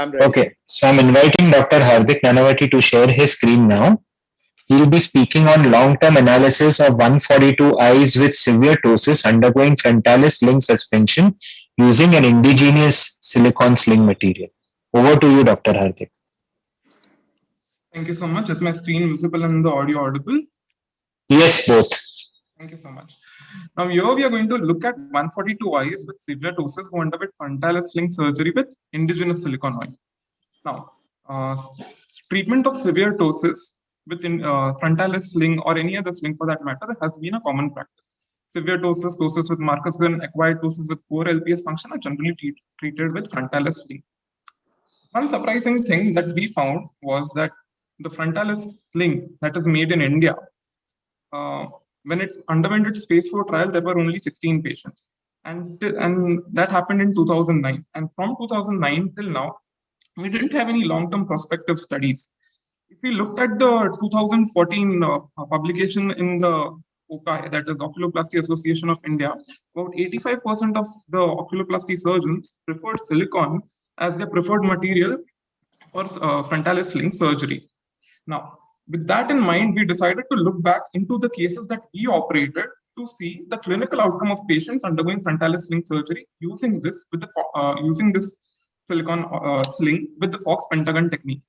I'm ready. Okay, so I'm inviting Dr. Hardik Nanavati to share his screen now. He'll be speaking on long-term analysis of 142 eyes with severe ptosis undergoing frontalis sling suspension using an indigenous silicon sling material. Over to you, Dr. Hardik. Thank you so much. Is my screen visible and the audio audible? Yes, both. Thank you so much. Now here we are going to look at 142 eyes with severe ptosis who underwent frontalis sling surgery with indigenous silicone oil. Now, treatment of severe ptosis with frontalis sling or any other sling for that matter has been a common practice. Severe ptosis, ptosis with Marcus Green, acquired ptosis with poor LPS function are generally treated with frontalis sling. One surprising thing that we found was that the frontalis sling that is made in India, when it underwent its phase 4 trial, there were only 16 patients. And that happened in 2009. And from 2009 till now, we didn't have any long-term prospective studies. If we looked at the 2014 publication in the OCAI, that is Oculoplasty Association of India, about 85% of the oculoplasty surgeons preferred silicone as their preferred material for frontalis sling surgery. Now, with that in mind, we decided to look back into the cases that we operated to see the clinical outcome of patients undergoing frontalis sling surgery using this silicone sling with the Fox pentagon technique.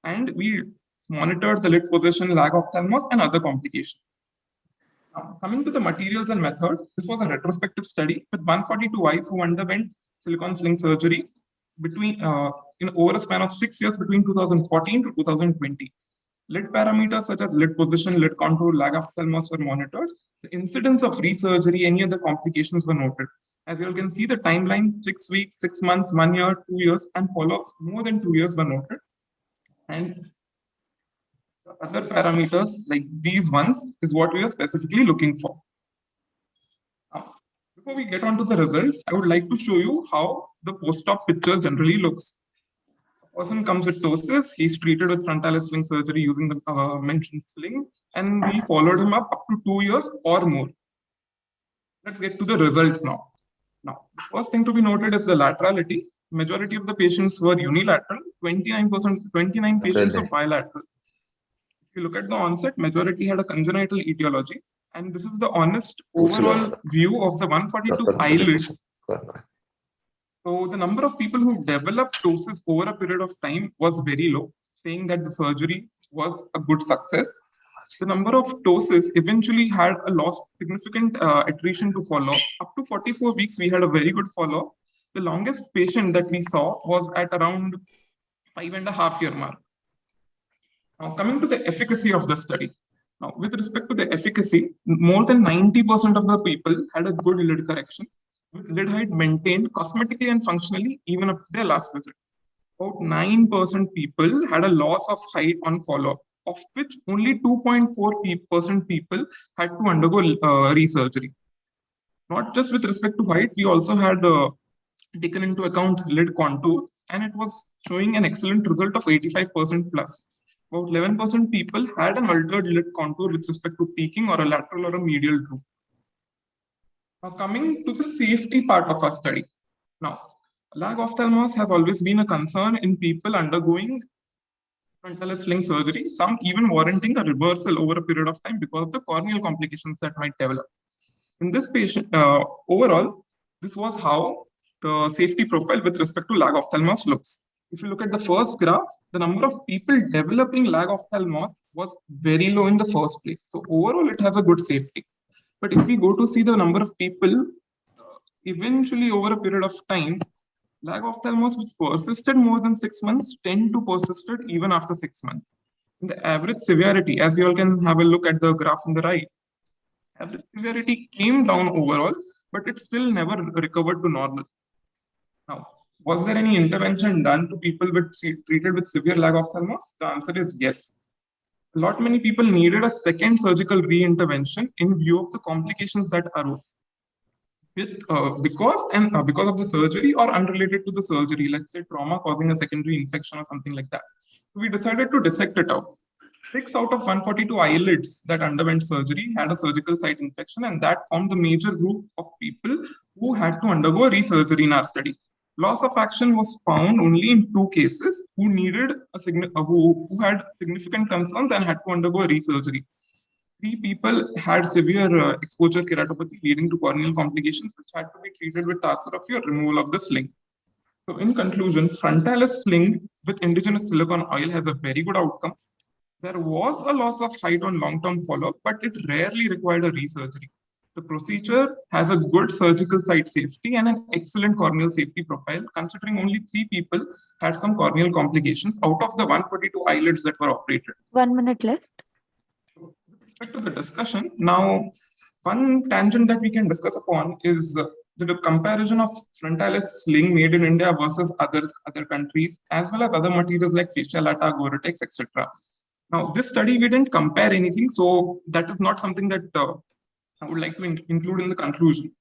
And we monitored the lid position, lag of ophthalmos, and other complications. Now, coming to the materials and methods, this was a retrospective study with 142 eyes who underwent silicone sling surgery over a span of 6 years between 2014 to 2020. Lid parameters such as lid position, lid contour, lag of ophthalmos were monitored. The incidence of resurgery, any other complications were noted. As you can see, the timeline 6 weeks, 6 months, 1 year, 2 years, and follow-ups more than 2 years were noted. And the other parameters like these ones is what we are specifically looking for. Now, before we get on to the results, I would like to show you how the post-op picture generally looks. A person comes with ptosis, he's treated with frontalis sling surgery using the mentioned sling, and we followed him up to 2 years or more. Let's get to the results now. Now, the first thing to be noted is the laterality. Majority of the patients were unilateral, 29 patients were bilateral. If you look at the onset, majority had a congenital etiology, and this is the honest overall view of the 142 eyelids. So the number of people who developed ptosis over a period of time was very low, saying that the surgery was a good success. The number of ptosis eventually had a significant attrition to follow. Up to 44 weeks, we had a very good follow. The longest patient that we saw was at around 5.5 year mark. Now, coming to the efficacy of the study. Now, with respect to the efficacy, more than 90% of the people had a good lid correction, with lid height maintained cosmetically and functionally even up to their last visit. About 9% people had a loss of height on follow-up, of which only 2.4% people had to undergo resurgery. Not just with respect to height, we also had taken into account lid contour, and it was showing an excellent result of 85% plus. About 11% people had an altered lid contour with respect to peaking or a lateral or a medial droop. Now, coming to the safety part of our study. Now, lag ophthalmos has always been a concern in people undergoing frontalis sling surgery, some even warranting a reversal over a period of time because of the corneal complications that might develop. In this patient, overall, this was how the safety profile with respect to lag ophthalmos looks. If you look at the first graph, the number of people developing lag ophthalmos was very low in the first place. So overall, it has a good safety. But if we go to see the number of people, eventually over a period of time, lag ophthalmos which persisted more than 6 months tend to persisted even after 6 months. And the average severity, as you all can have a look at the graph on the right, average severity came down overall, but it still never recovered to normal. Now, was there any intervention done to people treated with severe lag ophthalmos? The answer is yes. Many people needed a second surgical re-intervention in view of the complications that arose because of the surgery or unrelated to the surgery, let's say trauma causing a secondary infection or something like that. So we decided to dissect it out. 6 out of 142 eyelids that underwent surgery had a surgical site infection, and that formed the major group of people who had to undergo resurgery in our study. Loss of action was found only in 2 cases who needed who had significant concerns and had to undergo a resurgery. 3 people had severe exposure keratopathy leading to corneal complications, which had to be treated with tarsorrhaphy or removal of the sling. So, in conclusion, frontalis sling with indigenous silicone oil has a very good outcome. There was a loss of height on long-term follow-up, but it rarely required a resurgery. The procedure has a good surgical site safety and an excellent corneal safety profile, considering only 3 people had some corneal complications out of the 142 eyelids that were operated. 1 minute left. With respect to the discussion, now one tangent that we can discuss upon is the comparison of frontalis sling made in India versus other countries, as well as other materials like Facialata, Gore-Tex, etc. Now, this study, we didn't compare anything, so that is not something that I would like to include in the conclusion.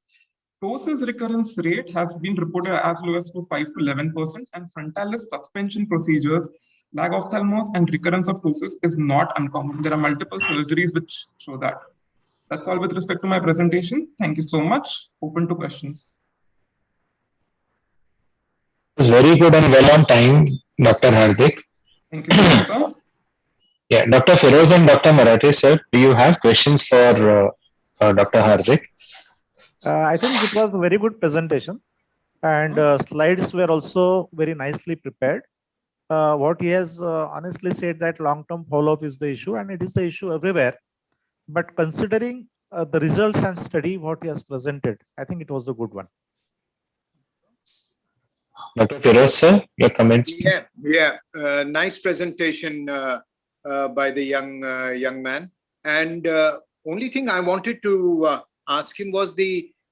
Ptosis recurrence rate has been reported as low as 5 to 11%, and frontalis suspension procedures, lag ophthalmos, and recurrence of ptosis is not uncommon. There are multiple surgeries which show that. That's all with respect to my presentation. Thank you so much. Open to questions. It was very good and well on time, Dr. Hardik. Thank you so much, sir. Yeah, Dr. Feroz and Dr. Marathi, sir, do you have questions for Dr. Hardik? I think it was a very good presentation, and slides were also very nicely prepared. What he has honestly said that long-term follow-up is the issue, and it is the issue everywhere. But considering the results and study what he has presented, I think it was a good one. Dr. Feroz, sir, your comments? Yeah. Nice presentation by the young man. And only thing I wanted to ask him was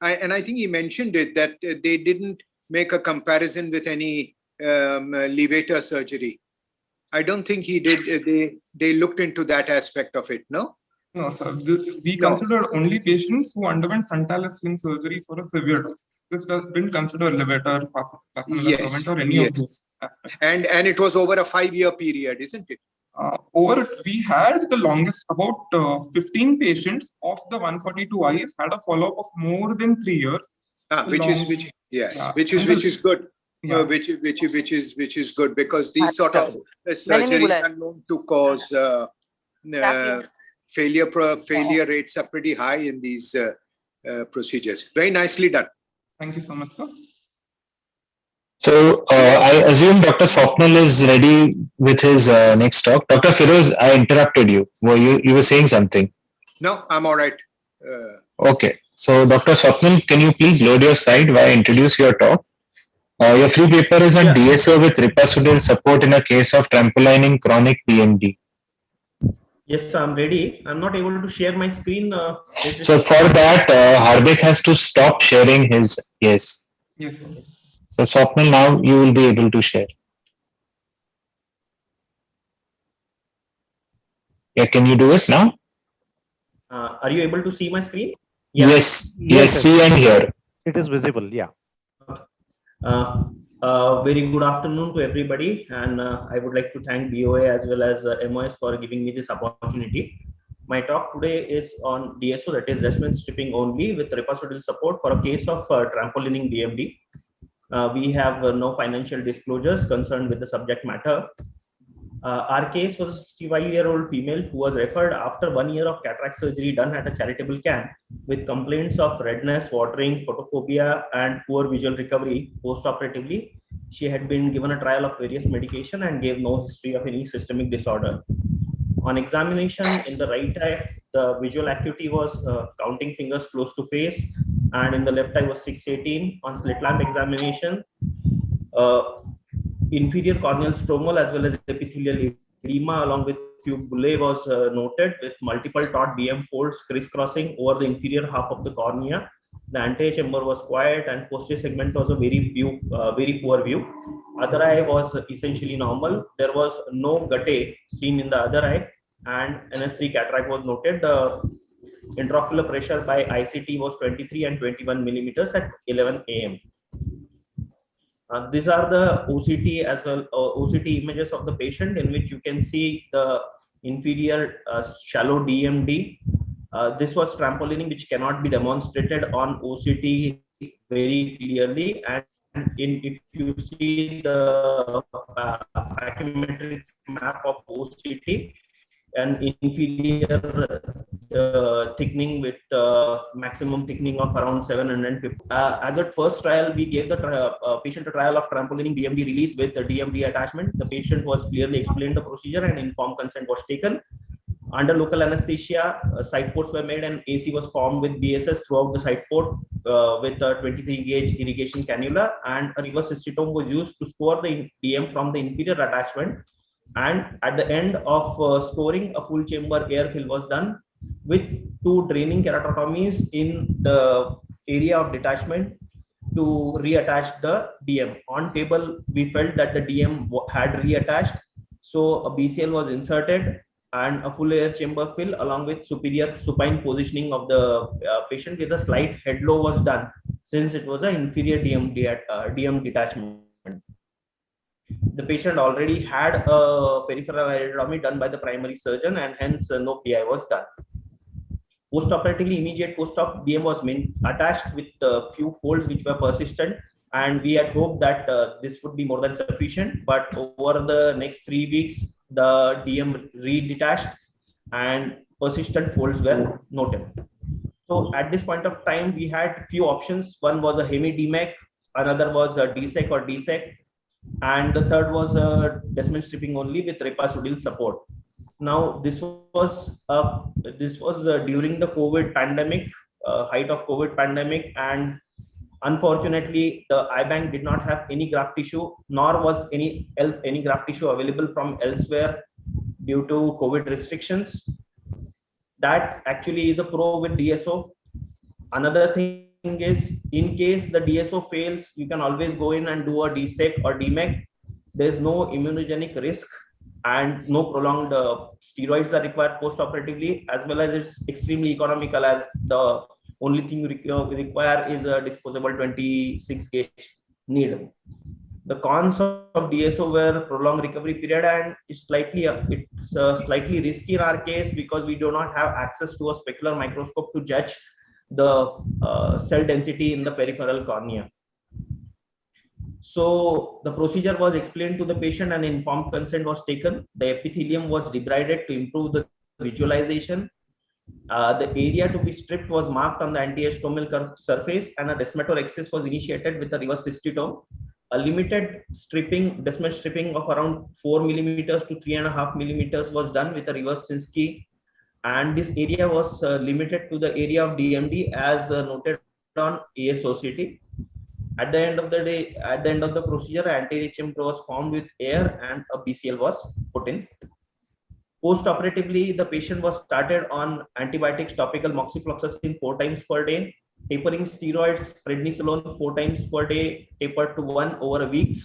and I think he mentioned it, that they didn't make a comparison with any levator surgery. I don't think he did. They looked into that aspect of it, no? No, sir. We considered only patients who underwent frontalis sling surgery for a severe dose. This didn't consider levator, Yes. or any of those aspects. And it was over a 5-year period, isn't it? We had the longest, about 15 patients of the 142 eyes had a follow-up of more than 3 years. Which is good. Yeah. Which is good, because these sort of surgeries are known to cause failure rates are pretty high in these procedures. Very nicely done. Thank you so much, sir. So I assume Dr. Swapnil is ready with his next talk. Dr. Feroz, I interrupted you. You were saying something? No, I'm all right. Okay. So Dr. Swapnil, can you please load your slide while I introduce your talk? Your free paper is on DSO with ripasudil support in a case of trampolining chronic DMD. Yes, I'm ready. I'm not able to share my screen. So for that, Hardik has to stop sharing his. Yes. Yes, sir. So Swapnil, now you will be able to share. Yeah, can you do it now? Are you able to see my screen? Yeah. Yes, see and hear. It is visible, yeah. Very good afternoon to everybody, and I would like to thank BOA as well as MOS for giving me this opportunity. My talk today is on DSO, that is Descemet stripping only with ripasudil support for a case of trampolining DMD. We have no financial disclosures concerned with the subject matter. Our case was a 65-year-old female who was referred after 1 year of cataract surgery done at a charitable camp with complaints of redness, watering, photophobia, and poor visual recovery post-operatively. She had been given a trial of various medication and gave no history of any systemic disorder. On examination in the right eye, the visual acuity was counting fingers close to face, and in the left eye was 618. On slit lamp examination, inferior corneal stromal as well as epithelial edema along with few bullae was noted with multiple taut DM folds crisscrossing over the inferior half of the cornea. The anterior chamber was quiet and posterior segment was a very poor view. Other eye was essentially normal. There was no guttae seen in the other eye, and NS3 cataract was noted. The intraocular pressure by ICT was 23 and 21 millimeters at 11 a.m. These are the OCT as well, OCT images of the patient, in which you can see the inferior shallow DMD. This was trampolining, which cannot be demonstrated on OCT very clearly, and if you see the pachymetric map of OCT, an inferior thickening with maximum thickening of around 750. As at first trial, we gave the patient a trial of trampolining DMD release with the DMD attachment. The patient was clearly explained the procedure and informed consent was taken. Under local anesthesia, side ports were made and AC was formed with BSS throughout the side port with a 23 gauge irrigation cannula, and a reverse histotome was used to score the DM from the inferior attachment. And at the end of scoring, a full chamber air fill was done with 2 draining keratotomies in the area of detachment to reattach the DM. On table, we felt that the DM had reattached, so a BCL was inserted and a full air chamber fill along with superior supine positioning of the patient with a slight head low was done, since it was an inferior DM detachment. The patient already had a peripheral iridotomy done by the primary surgeon, and hence no PI was done. Post-operatively, immediate post-op DM was attached with a few folds which were persistent, and we had hoped that this would be more than sufficient, but over the next 3 weeks, the DM redetached and persistent folds were noted. So at this point of time, we had few options. One was a hemi-DMEC, another was a DSEC or DSEC, and the third was a Descemet stripping only with Ripasudil support. Now, this was during the COVID pandemic, height of COVID pandemic, and unfortunately, the iBank did not have any graft tissue, nor was any graft tissue available from elsewhere due to COVID restrictions. That actually is a pro with DSO. Another thing is, in case the DSO fails, you can always go in and do a DSEC or DMEC. There's no immunogenic risk and no prolonged steroids are required post-operatively, as well as it's extremely economical, as the only thing require is a disposable 26 gauge needle. The cons of DSO were prolonged recovery period, and it's slightly risky in our case because we do not have access to a specular microscope to judge the cell density in the peripheral cornea. So the procedure was explained to the patient and informed consent was taken. The epithelium was debrided to improve the visualization. The area to be stripped was marked on the anti-estomal surface, and a descemetorexis was initiated with a reverse histotome. A limited Descemet stripping of around 4 millimeters to 3.5 millimeters was done with a reverse Sinskey, and this area was limited to the area of DMD as noted on ASOCT. At the end of the day, at the end of the procedure, anterior chamber was formed with air and a BCL was put in. Post-operatively, the patient was started on antibiotics, topical moxifloxacin 4 times per day, tapering steroids, prednisolone 4 times per day, tapered to 1 over a week.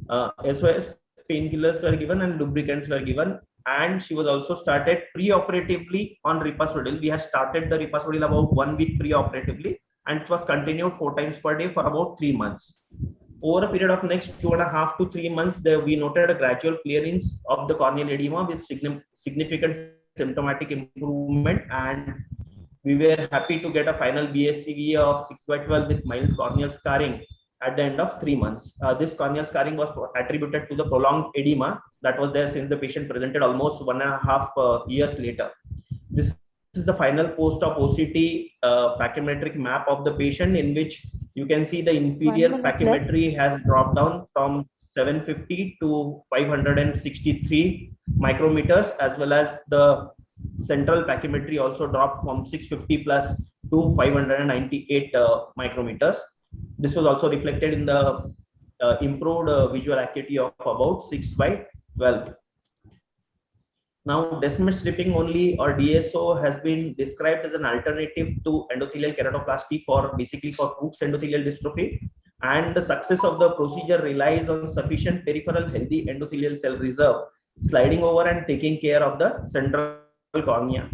SOS painkillers were given and lubricants were given, and she was also started pre-operatively on Ripasudil. We had started the Ripasudil about 1 week pre-operatively, and it was continued 4 times per day for about 3 months. Over a period of next 2.5 to 3 months, we noted a gradual clearance of the corneal edema with significant symptomatic improvement, and we were happy to get a final BSCVA of 6/12 with mild corneal scarring at the end of 3 months. This corneal scarring was attributed to the prolonged edema that was there since the patient presented almost 1.5 years later. This is the final post-op OCT pachymetric map of the patient, in which you can see the inferior pachymetry has dropped down from 750 to 563 micrometers, as well as the central pachymetry also dropped from 650 plus to 598 micrometers. This was also reflected in the improved visual acuity of about 6/12. Now, Descemet stripping only or DSO has been described as an alternative to endothelial keratoplasty for basically for Fuchs endothelial dystrophy, and the success of the procedure relies on sufficient peripheral healthy endothelial cell reserve sliding over and taking care of the central cornea.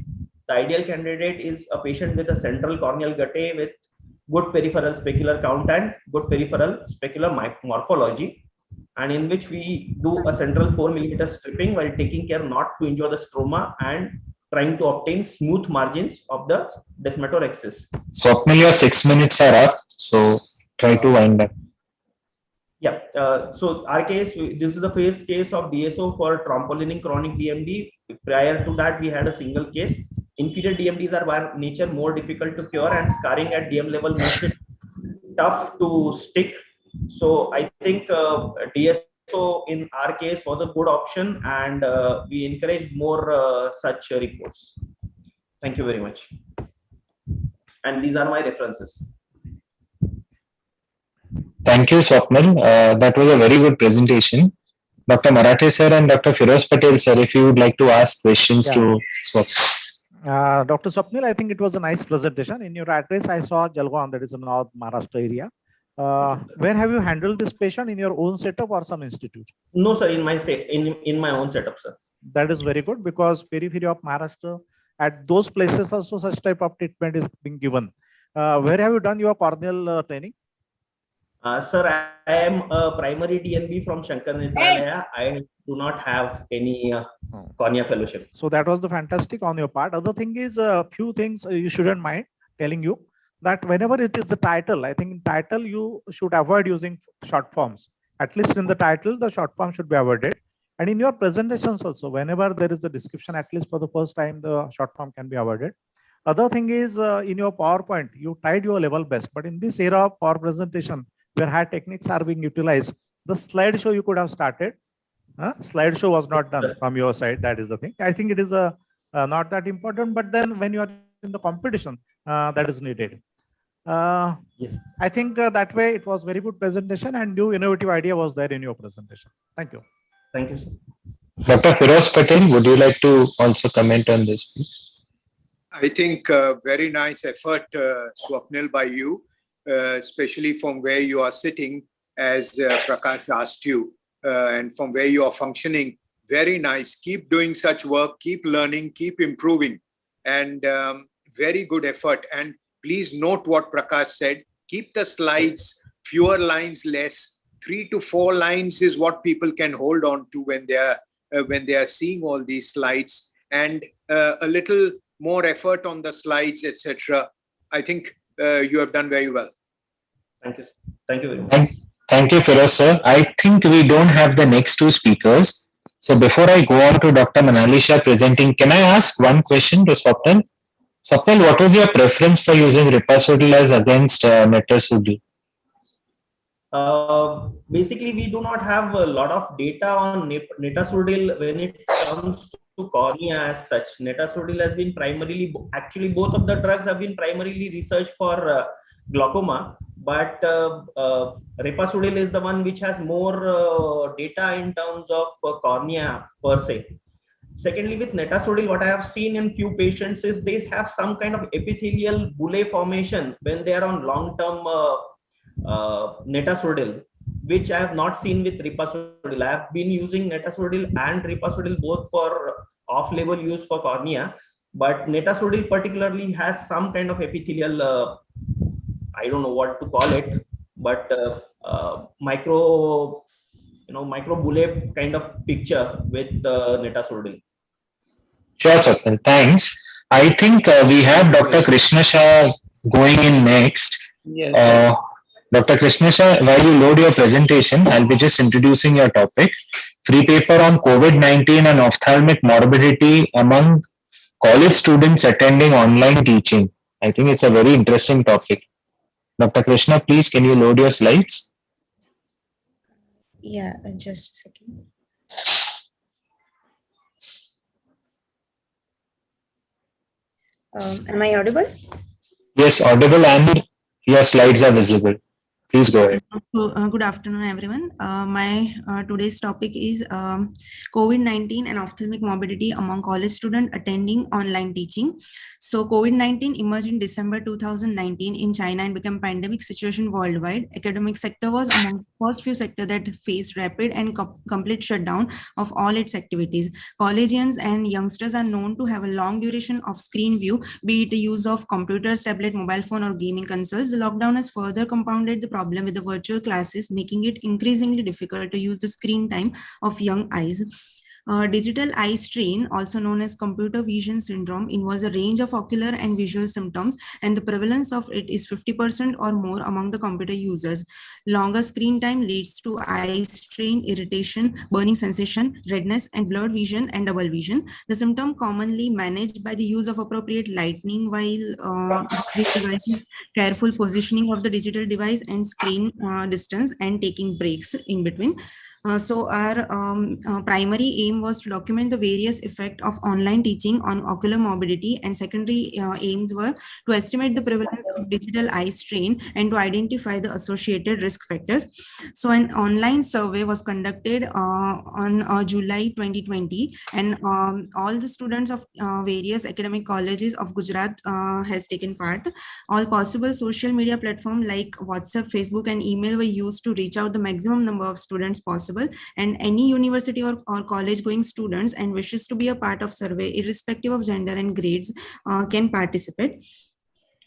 The ideal candidate is a patient with a central corneal guttae with good peripheral specular count and good peripheral specular morphology, and in which we do a central 4 millimeter stripping while taking care not to injure the stroma and trying to obtain smooth margins of the descemetorexis. Swapnil, your 6 minutes are up, so try to wind up. Yeah. So our case, this is the first case of DSO for thrombolytic chronic DMD. Prior to that, we had a single case. Inferior DMDs are by nature more difficult to cure, and scarring at DM level makes it tough to stick. So I think DSO in our case was a good option, and we encourage more such reports. Thank you very much. And these are my references. Thank you, Swapnil. That was a very good presentation. Dr. Marathe sir and Dr. Firoz Patel sir, if you would like to ask questions to Swapnil. Dr. Swapnil, I think it was a nice presentation. In your address, I saw Jalgaon, that is in North Maharashtra area. Where have you handled this patient, in your own setup or some institute? No, sir, in my own setup, sir. That is very good, because periphery of Maharashtra, at those places also such type of treatment is being given. Where have you done your corneal training? Sir, I am a primary DNB from Shankar Nethralaya. I do not have any cornea fellowship. So that was the fantastic on your part. Other thing is a few things you shouldn't mind telling you, that whenever it is the title, I think in title you should avoid using short forms. At least in the title, the short form should be avoided. And in your presentations also, whenever there is a description, at least for the first time, the short form can be avoided. Other thing is in your PowerPoint, you tried your level best, but in this era of power presentation, where high techniques are being utilized, the slideshow you could have started. Slideshow was not done from your side. That is the thing. I think it is not that important, but then when you are in the competition, that is needed. Yes. I think that way it was very good presentation, and new innovative idea was there in your presentation. Thank you. Thank you, sir. Dr. Firoz Patel, would you like to also comment on this, please? I think very nice effort, Swapnil, by you, especially from where you are sitting, as Prakash asked you, and from where you are functioning. Very nice. Keep doing such work, keep learning, keep improving, and very good effort. And please note what Prakash said. Keep the slides, fewer lines, less. 3 to 4 lines is what people can hold on to when they are seeing all these slides, and a little more effort on the slides, etc. I think you have done very well. Thank you. Thank you very much. Thank you, Firoz sir. I think we don't have the next two speakers. So before I go on to Dr. Manali Shah presenting, can I ask one question to Swapnil? Swapnil, what was your preference for using Ripasudil as against Metersudil? Basically, we do not have a lot of data on Nitasudil when it comes to cornea as such. Nitasudil has been primarily, actually both of the drugs have been primarily researched for glaucoma, but Ripasudil is the one which has more data in terms of cornea per se. Secondly, with Nitasudil, what I have seen in few patients is they have some kind of epithelial bullae formation when they are on long-term Nitasudil, which I have not seen with Ripasudil. I have been using Nitasudil and Ripasudil both for off-label use for cornea, but Nitasudil particularly has some kind of epithelial, I don't know what to call it, but micro bullae kind of picture with Nitasudil. Sure, Swapnil. Thanks. I think we have Dr. Krishna Shah going in next. Yes. Dr. Krishna Shah, while you load your presentation, I'll be just introducing your topic. Free paper on COVID-19 and ophthalmic morbidity among college students attending online teaching. I think it's a very interesting topic. Dr. Krishna, please, can you load your slides? Yeah, just a second. Am I audible? Yes, audible, and your slides are visible. Please go ahead. Good afternoon, everyone. My today's topic is COVID-19 and ophthalmic morbidity among college students attending online teaching. So COVID-19 emerged in December 2019 in China and became a pandemic situation worldwide. Academic sector was among the first few sectors that faced rapid and complete shutdown of all its activities. Collegians and youngsters are known to have a long duration of screen view, be it the use of computers, tablet, mobile phone, or gaming consoles. The lockdown has further compounded the problem with the virtual classes, making it increasingly difficult to use the screen time of young eyes. Digital eye strain, also known as computer vision syndrome, involves a range of ocular and visual symptoms, and the prevalence of it is 50% or more among the computer users. Longer screen time leads to eye strain, irritation, burning sensation, redness, and blurred vision and double vision. The symptom commonly managed by the use of appropriate lighting while using devices, careful positioning of the digital device, and screen distance, and taking breaks in between. So our primary aim was to document the various effects of online teaching on ocular morbidity, and secondary aims were to estimate the prevalence of digital eye strain and to identify the associated risk factors. So an online survey was conducted on July 2020, and all the students of various academic colleges of Gujarat has taken part. All possible social media platforms like WhatsApp, Facebook, and email were used to reach out the maximum number of students possible, and any university or college going students and wishes to be a part of survey, irrespective of gender and grades, can participate.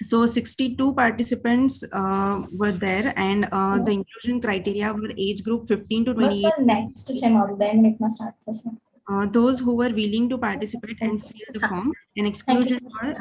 So 62 participants were there, and the inclusion criteria were age group 15 to 28. Next Those who were willing to participate and fill the form, and exclusion were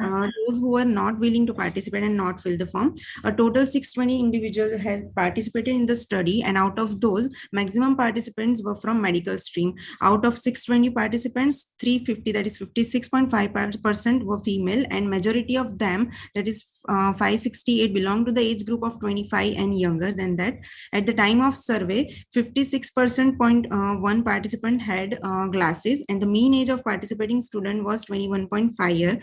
those who were not willing to participate and not fill the form. A total 620 individuals has participated in the study, and out of those, maximum participants were from medical stream. Out of 620 participants, 350, that is 56.5% were female, and majority of them, that is 568, belong to the age group of 25 and younger than that. At the time of survey, 56.1 participant had glasses, and the mean age of participating student was 21.5 years.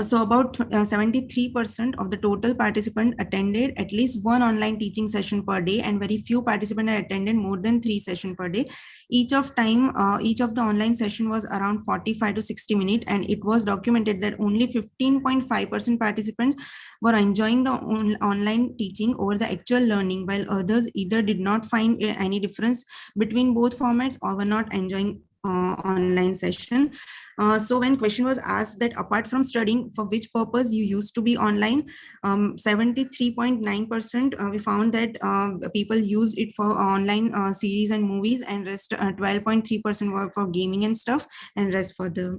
So about 73% of the total participants attended at least one online teaching session per day, and very few participants attended more than 3 sessions per day. Each of the online session was around 45 to 60 minutes, and it was documented that only 15.5% participants were enjoying the online teaching over the actual learning, while others either did not find any difference between both formats or were not enjoying online session. So when question was asked that apart from studying, for which purpose you used to be online, 73.9% we found that people used it for online series and movies, and rest 12.3% were for gaming and stuff, and rest for the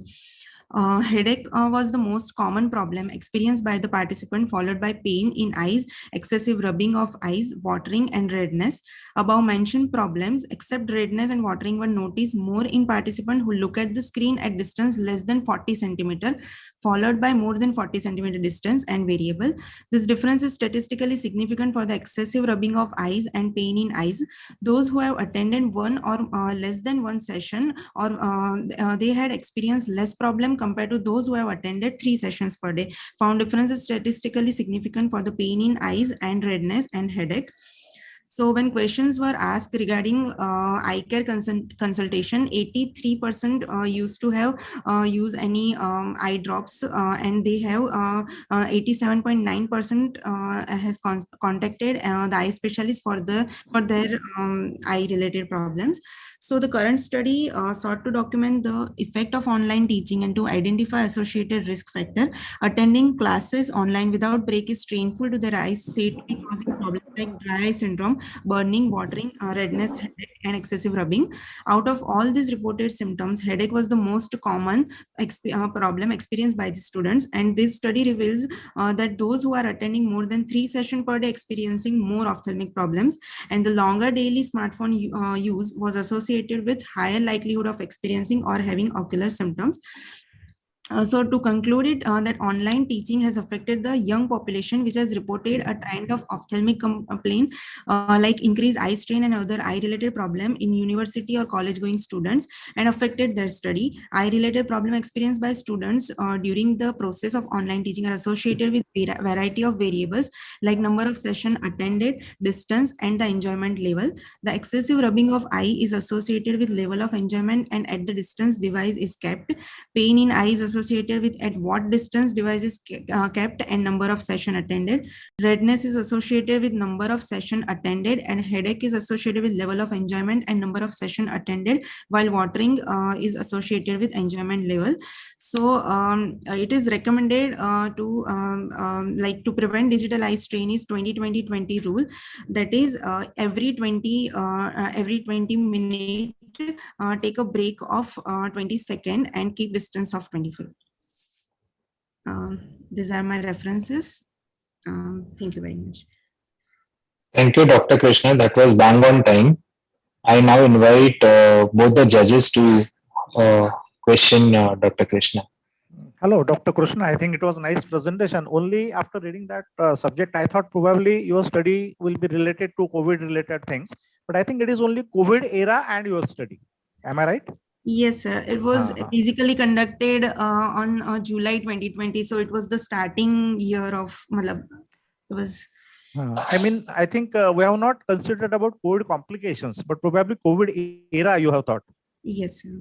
headache was the most common problem experienced by the participant, followed by pain in eyes, excessive rubbing of eyes, watering, and redness. Above mentioned problems, except redness and watering, were noticed more in participants who look at the screen at distance less than 40 centimeter, followed by more than 40 centimeter distance, and variable. This difference is statistically significant for the excessive rubbing of eyes and pain in eyes. Those who have attended one or less than one session, or they had experienced less problem compared to those who have attended 3 sessions per day, found differences statistically significant for the pain in eyes and redness and headache. So when questions were asked regarding eye care consultation, 83% used to have use any eye drops, and they have 87.9% has contacted the eye specialist for their eye related problems. So the current study sought to document the effect of online teaching and to identify associated risk factor. Attending classes online without break is strainful to their eyes, said to be causing problems like dry eye syndrome, burning, watering, redness, headache, and excessive rubbing. Out of all these reported symptoms, headache was the most common problem experienced by the students, and this study reveals that those who are attending more than 3 sessions per day experiencing more ophthalmic problems, and the longer daily smartphone use was associated with higher likelihood of experiencing or having ocular symptoms. So to conclude it, that online teaching has affected the young population, which has reported a trend of ophthalmic complaint like increased eye strain and other eye related problem in university or college going students, and affected their study. Eye related problem experienced by students during the process of online teaching are associated with variety of variables like number of session attended, distance, and the enjoyment level. The excessive rubbing of eye is associated with level of enjoyment and at the distance device is kept. Pain in eye is associated with at what distance device is kept and number of session attended. Redness is associated with number of session attended, and headache is associated with level of enjoyment and number of session attended, while watering is associated with enjoyment level. So it is recommended to prevent digital eye strain is 20-20-20 rule. That is every 20 minutes take a break of 20 seconds and keep distance of 20 feet. These are my references. Thank you very much. Thank you, Dr. Krishna. That was bang on time. I now invite both the judges to question Dr. Krishna. Hello, Dr. Krishna. I think it was a nice presentation. Only after reading that subject, I thought probably your study will be related to COVID-related things. But I think it is only COVID era and your study. Am I right? Yes, sir. It was physically conducted on July 2020. So it was the starting year of Malab. It was. I mean, I think we have not considered about COVID complications, but probably COVID era you have thought. Yes, sir.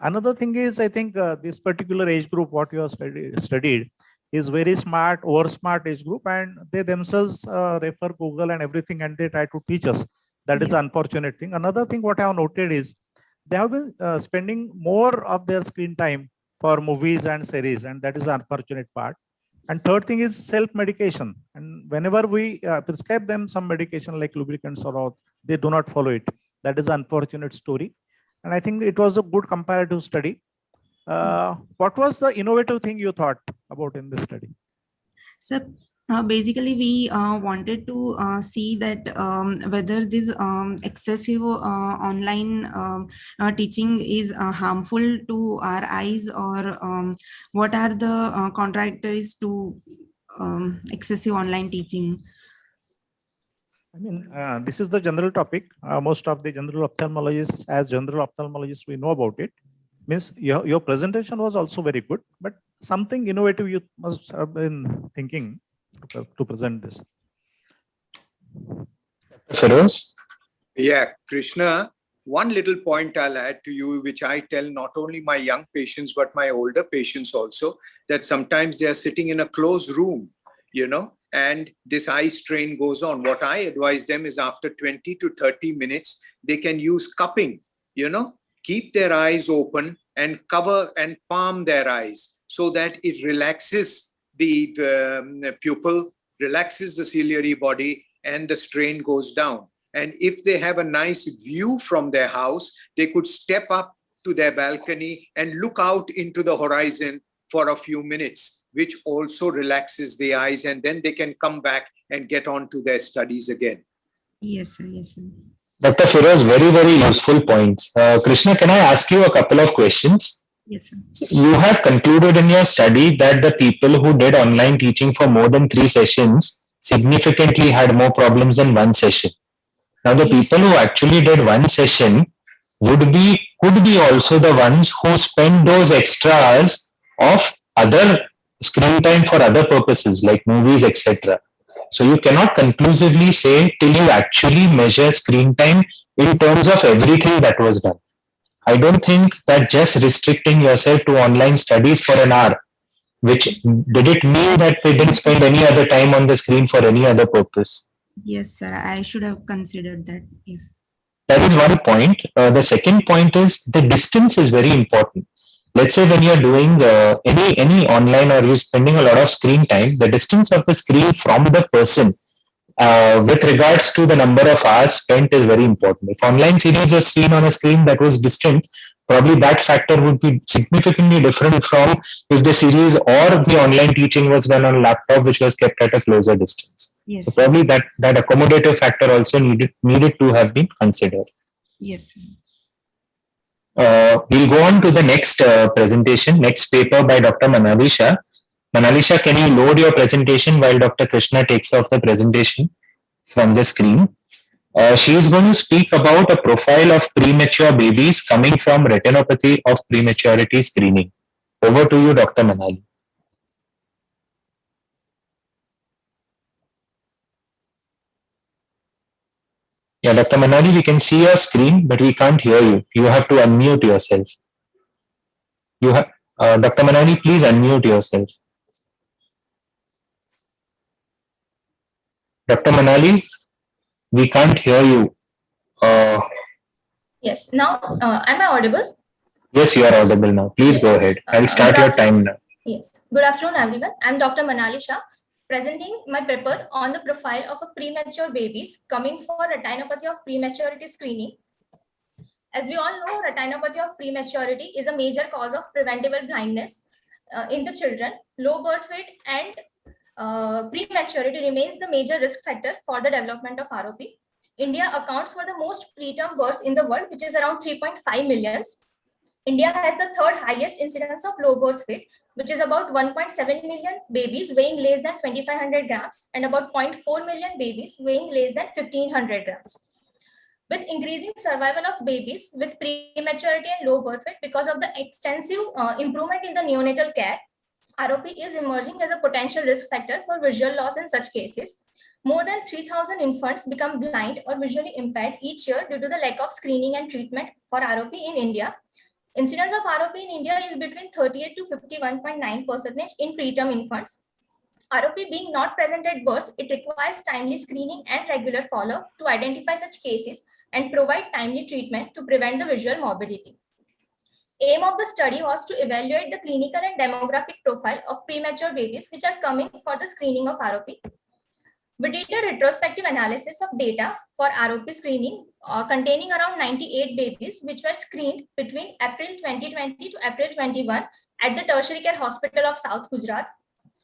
Another thing is, I think this particular age group, what you have studied is very smart, over smart age group, and they themselves refer Google and everything, and they try to teach us. That is an unfortunate thing. Another thing what I have noted is they have been spending more of their screen time for movies and series, and that is the unfortunate part. And third thing is self-medication. And whenever we prescribe them some medication like lubricants or all, they do not follow it. That is an unfortunate story. And I think it was a good comparative study. What was the innovative thing you thought about in this study? So basically, we wanted to see that whether this excessive online teaching is harmful to our eyes, or what are the contradictories to excessive online teaching. I mean, this is the general topic. Most of the general ophthalmologists, as general ophthalmologists, we know about it. Means your presentation was also very good, but something innovative you must have been thinking to present this. Feroz? Yeah, Krishna, one little point I'll add to you, which I tell not only my young patients, but my older patients also, that sometimes they are sitting in a closed room, and this eye strain goes on. What I advise them is after 20 to 30 minutes, they can use cupping, keep their eyes open and cover and palm their eyes so that it relaxes the pupil, relaxes the ciliary body, and the strain goes down. And if they have a nice view from their house, they could step up to their balcony and look out into the horizon for a few minutes, which also relaxes the eyes, and then they can come back and get on to their studies again. Yes, sir. Yes, sir. Dr. Feroz, very, very useful points. Krishna, can I ask you a couple of questions? Yes, sir. You have concluded in your study that the people who did online teaching for more than 3 sessions significantly had more problems than 1 session. Now, the people who actually did 1 session could be also the ones who spend those extra hours of other screen time for other purposes like movies, etc. So you cannot conclusively say till you actually measure screen time in terms of everything that was done. I don't think that just restricting yourself to online studies for an hour, which did it mean that they didn't spend any other time on the screen for any other purpose? Yes, sir. I should have considered that. Yes. That is one point. The second point is the distance is very important. Let's say when you're doing any online or you're spending a lot of screen time, the distance of the screen from the person with regards to the number of hours spent is very important. If online series is seen on a screen that was distant, probably that factor would be significantly different from if the series or the online teaching was done on laptop, which was kept at a closer distance. Yes. So probably that accommodative factor also needed to have been considered. Yes. We'll go on to the next presentation, next paper by Dr. Manali Shah. Manali Shah, can you load your presentation while Dr. Krishna takes off the presentation from the screen? She is going to speak about a profile of premature babies coming from retinopathy of prematurity screening. Over to you, Dr. Manali. Yeah, Dr. Manali, we can see your screen, but we can't hear you. You have to unmute yourself. Dr. Manali, please unmute yourself. Dr. Manali, we can't hear you. Yes, now am I audible? Yes, you are audible now. Please go ahead. I'll start your time now. Yes. Good afternoon, everyone. I'm Dr. Manali Shah, presenting my paper on the profile of a premature babies coming for retinopathy of prematurity screening. As we all know, retinopathy of prematurity is a major cause of preventable blindness in the children. Low birth weight and prematurity remains the major risk factor for the development of ROP. India accounts for the most preterm births in the world, which is around 3.5 million. India has the third highest incidence of low birth weight, which is about 1.7 million babies weighing less than 2,500 grams and about 0.4 million babies weighing less than 1,500 grams. With increasing survival of babies with prematurity and low birth weight because of the extensive improvement in the neonatal care, ROP is emerging as a potential risk factor for visual loss in such cases. More than 3,000 infants become blind or visually impaired each year due to the lack of screening and treatment for ROP in India. Incidence of ROP in India is between 38 to 51.9% in preterm infants. ROP being not present at birth, it requires timely screening and regular follow-up to identify such cases and provide timely treatment to prevent the visual morbidity. Aim of the study was to evaluate the clinical and demographic profile of premature babies which are coming for the screening of ROP. We did a retrospective analysis of data for ROP screening containing around 98 babies which were screened between April 2020 to April 21 at the Tertiary Care Hospital of South Gujarat,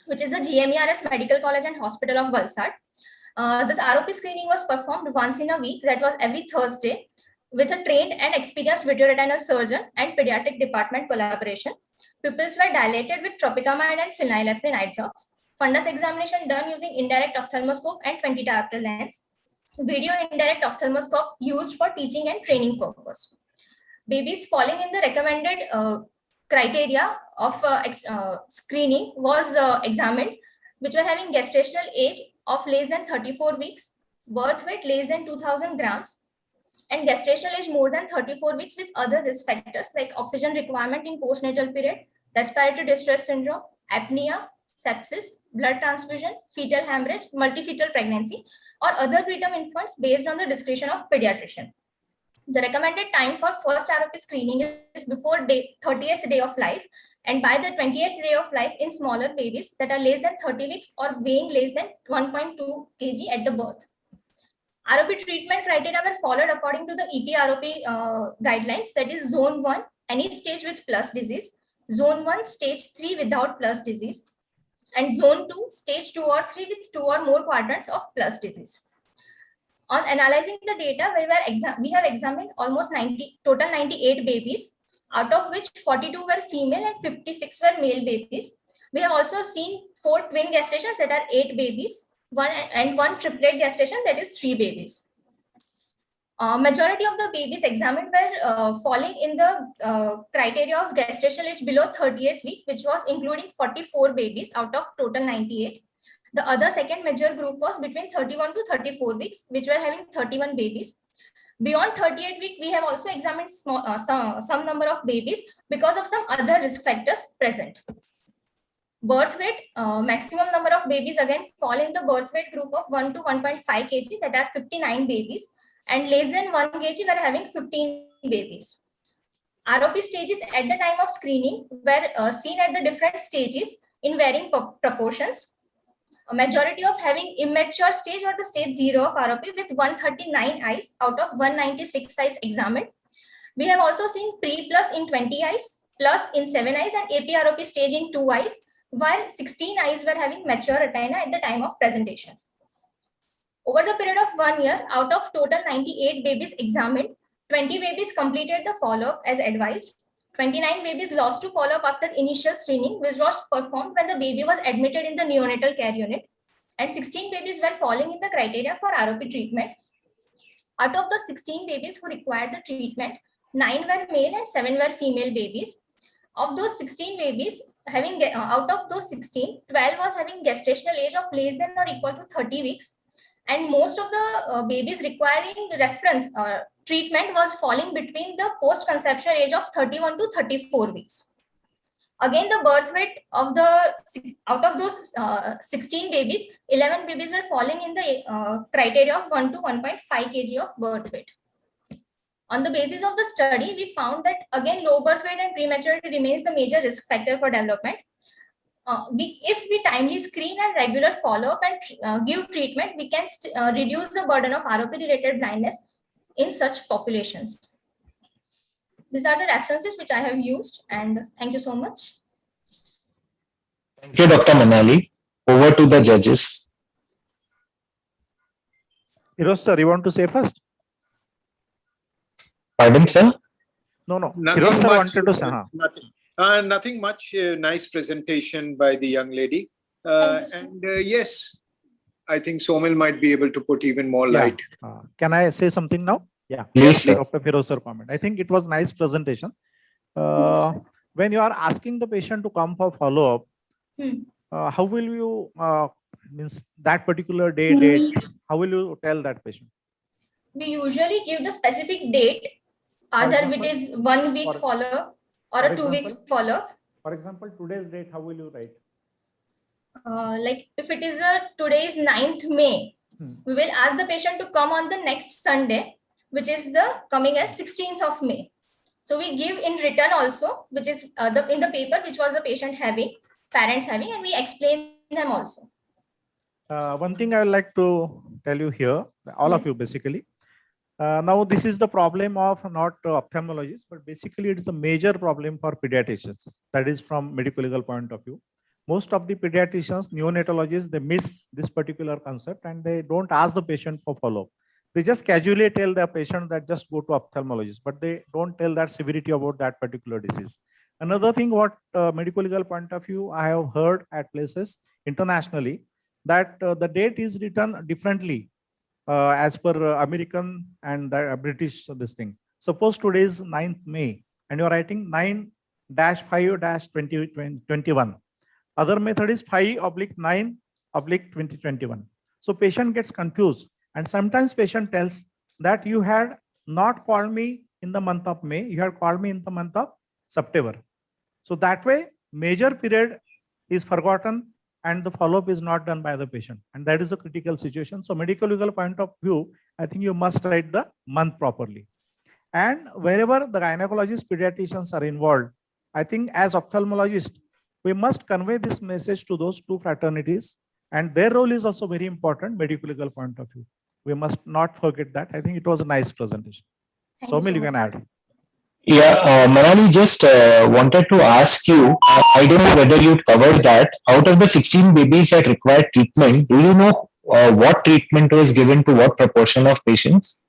which is the GMERS Medical College and Hospital of Valsad. This ROP screening was performed once in a week, that was every Thursday, with a trained and experienced vitreoretinal surgeon and pediatric department collaboration. Pupils were dilated with tropicamide and phenylephrine eye drops. Fundus examination done using indirect ophthalmoscope and 20 diopter lens. Video indirect ophthalmoscope used for teaching and training purpose. Babies falling in the recommended criteria of screening was examined, which were having gestational age of less than 34 weeks, birth weight less than 2,000 grams, and gestational age more than 34 weeks with other risk factors like oxygen requirement in postnatal period, respiratory distress syndrome, apnea, sepsis, blood transfusion, fetal hemorrhage, multifetal pregnancy, or other preterm infants based on the discretion of pediatrician. The recommended time for first ROP screening is before 30th day of life and by the 20th day of life in smaller babies that are less than 30 weeks or weighing less than 1.2 kg at the birth. ROP treatment criteria were followed according to the ET-ROP guidelines, that is Zone 1, any stage with plus disease, Zone 1, Stage 3 without plus disease, and Zone 2, Stage 2 or 3 with 2 or more quadrants of plus disease. On analyzing the data, we have examined almost 98 babies, out of which 42 were female and 56 were male babies. We have also seen 4 twin gestations, that are 8 babies, one triplet gestation, that is 3 babies. Majority of the babies examined were falling in the criteria of gestational age below 30th week, which was including 44 babies out of total 98. The other second major group was between 31 to 34 weeks, which were having 31 babies. Beyond 38th week, we have also examined some number of babies because of some other risk factors present. Birth weight, maximum number of babies again fall in the birth weight group of 1 to 1.5 kg, that are 59 babies, and less than 1 kg were having 15 babies. ROP stages at the time of screening were seen at the different stages in varying proportions. A majority of having immature stage or the stage 0 of ROP with 139 eyes out of 196 eyes examined. We have also seen pre-plus in 20 eyes, plus in 7 eyes, and AP-ROP stage in 2 eyes, while 16 eyes were having mature retina at the time of presentation. Over the period of 1 year, out of total 98 babies examined, 20 babies completed the follow-up as advised. 29 babies lost to follow-up after initial screening, which was performed when the baby was admitted in the neonatal care unit. And 16 babies were falling in the criteria for ROP treatment. Out of the 16 babies who required the treatment, 9 were male and 7 were female babies. Of those 16 babies, out of those 16, 12 was having gestational age of less than or equal to 30 weeks. And most of the babies requiring reference treatment was falling between the post-conceptional age of 31 to 34 weeks. Again, the birth weight of out of those 16 babies, 11 babies were falling in the criteria of 1 to 1.5 kg of birth weight. On the basis of the study, we found that again, low birth weight and prematurity remains the major risk factor for development. If we timely screen and regular follow-up and give treatment, we can reduce the burden of ROP-related blindness in such populations. These are the references which I have used, and thank you so much. Thank you, Dr. Manali. Over to the judges. Firoz sir, you want to say first? Pardon, sir? No. Nothing Firoz sir much, wanted to say. nothing much. Nice presentation by the young lady. Thank you, And yes, I think Somil might be able to put even more Yeah. light. Can I say something now? Yeah. Please, sir. Dr. Firoz sir comment. I think it was nice presentation. When you are asking the patient to come for follow-up, how will you means that particular date? How will you tell that patient? We usually give the specific date, either it example? is 1 week For- follow-up or for a 2-week example? follow-up. For example, today's date, how will you write? Like if it is today is 9th May, we will ask the patient to come on the next Sunday, which is the coming as 16th of May. So we give in written also, which is in the paper, which was the patient having, parents having, and we explain them also. One thing I would like to tell you here, all of Yes. you basically. Now this is the problem of not ophthalmologists, but basically it is a major problem for pediatricians. That is from medical legal point of view. Most of the pediatricians, neonatologists, they miss this particular concept and they don't ask the patient for follow-up. They just casually tell the patient that just go to ophthalmologist, but they don't tell that severity about that particular disease. Another thing, what medical legal point of view, I have heard at places internationally that the date is written differently as per American and British this thing. Suppose today is 9th May and you're writing 9-5-2021. Other method is 5/9/2021. So patient gets confused. And sometimes patient tells that you had not called me in the month of May, you had called me in the month of September. So that way, major period is forgotten and the follow-up is not done by the patient. And that is a critical situation. So medical legal point of view, I think you must write the month properly. And wherever the gynecologists, pediatricians are involved, I think as ophthalmologists, we must convey this message to those two fraternities. And their role is also very important, medical legal point of view. We must not forget that. I think it was a nice presentation. Thank you so Somil, you can much. add. Yeah, Manali, just wanted to ask you, I don't know whether you covered that. Out of the 16 babies that required treatment, do you know what treatment was given to what proportion of patients?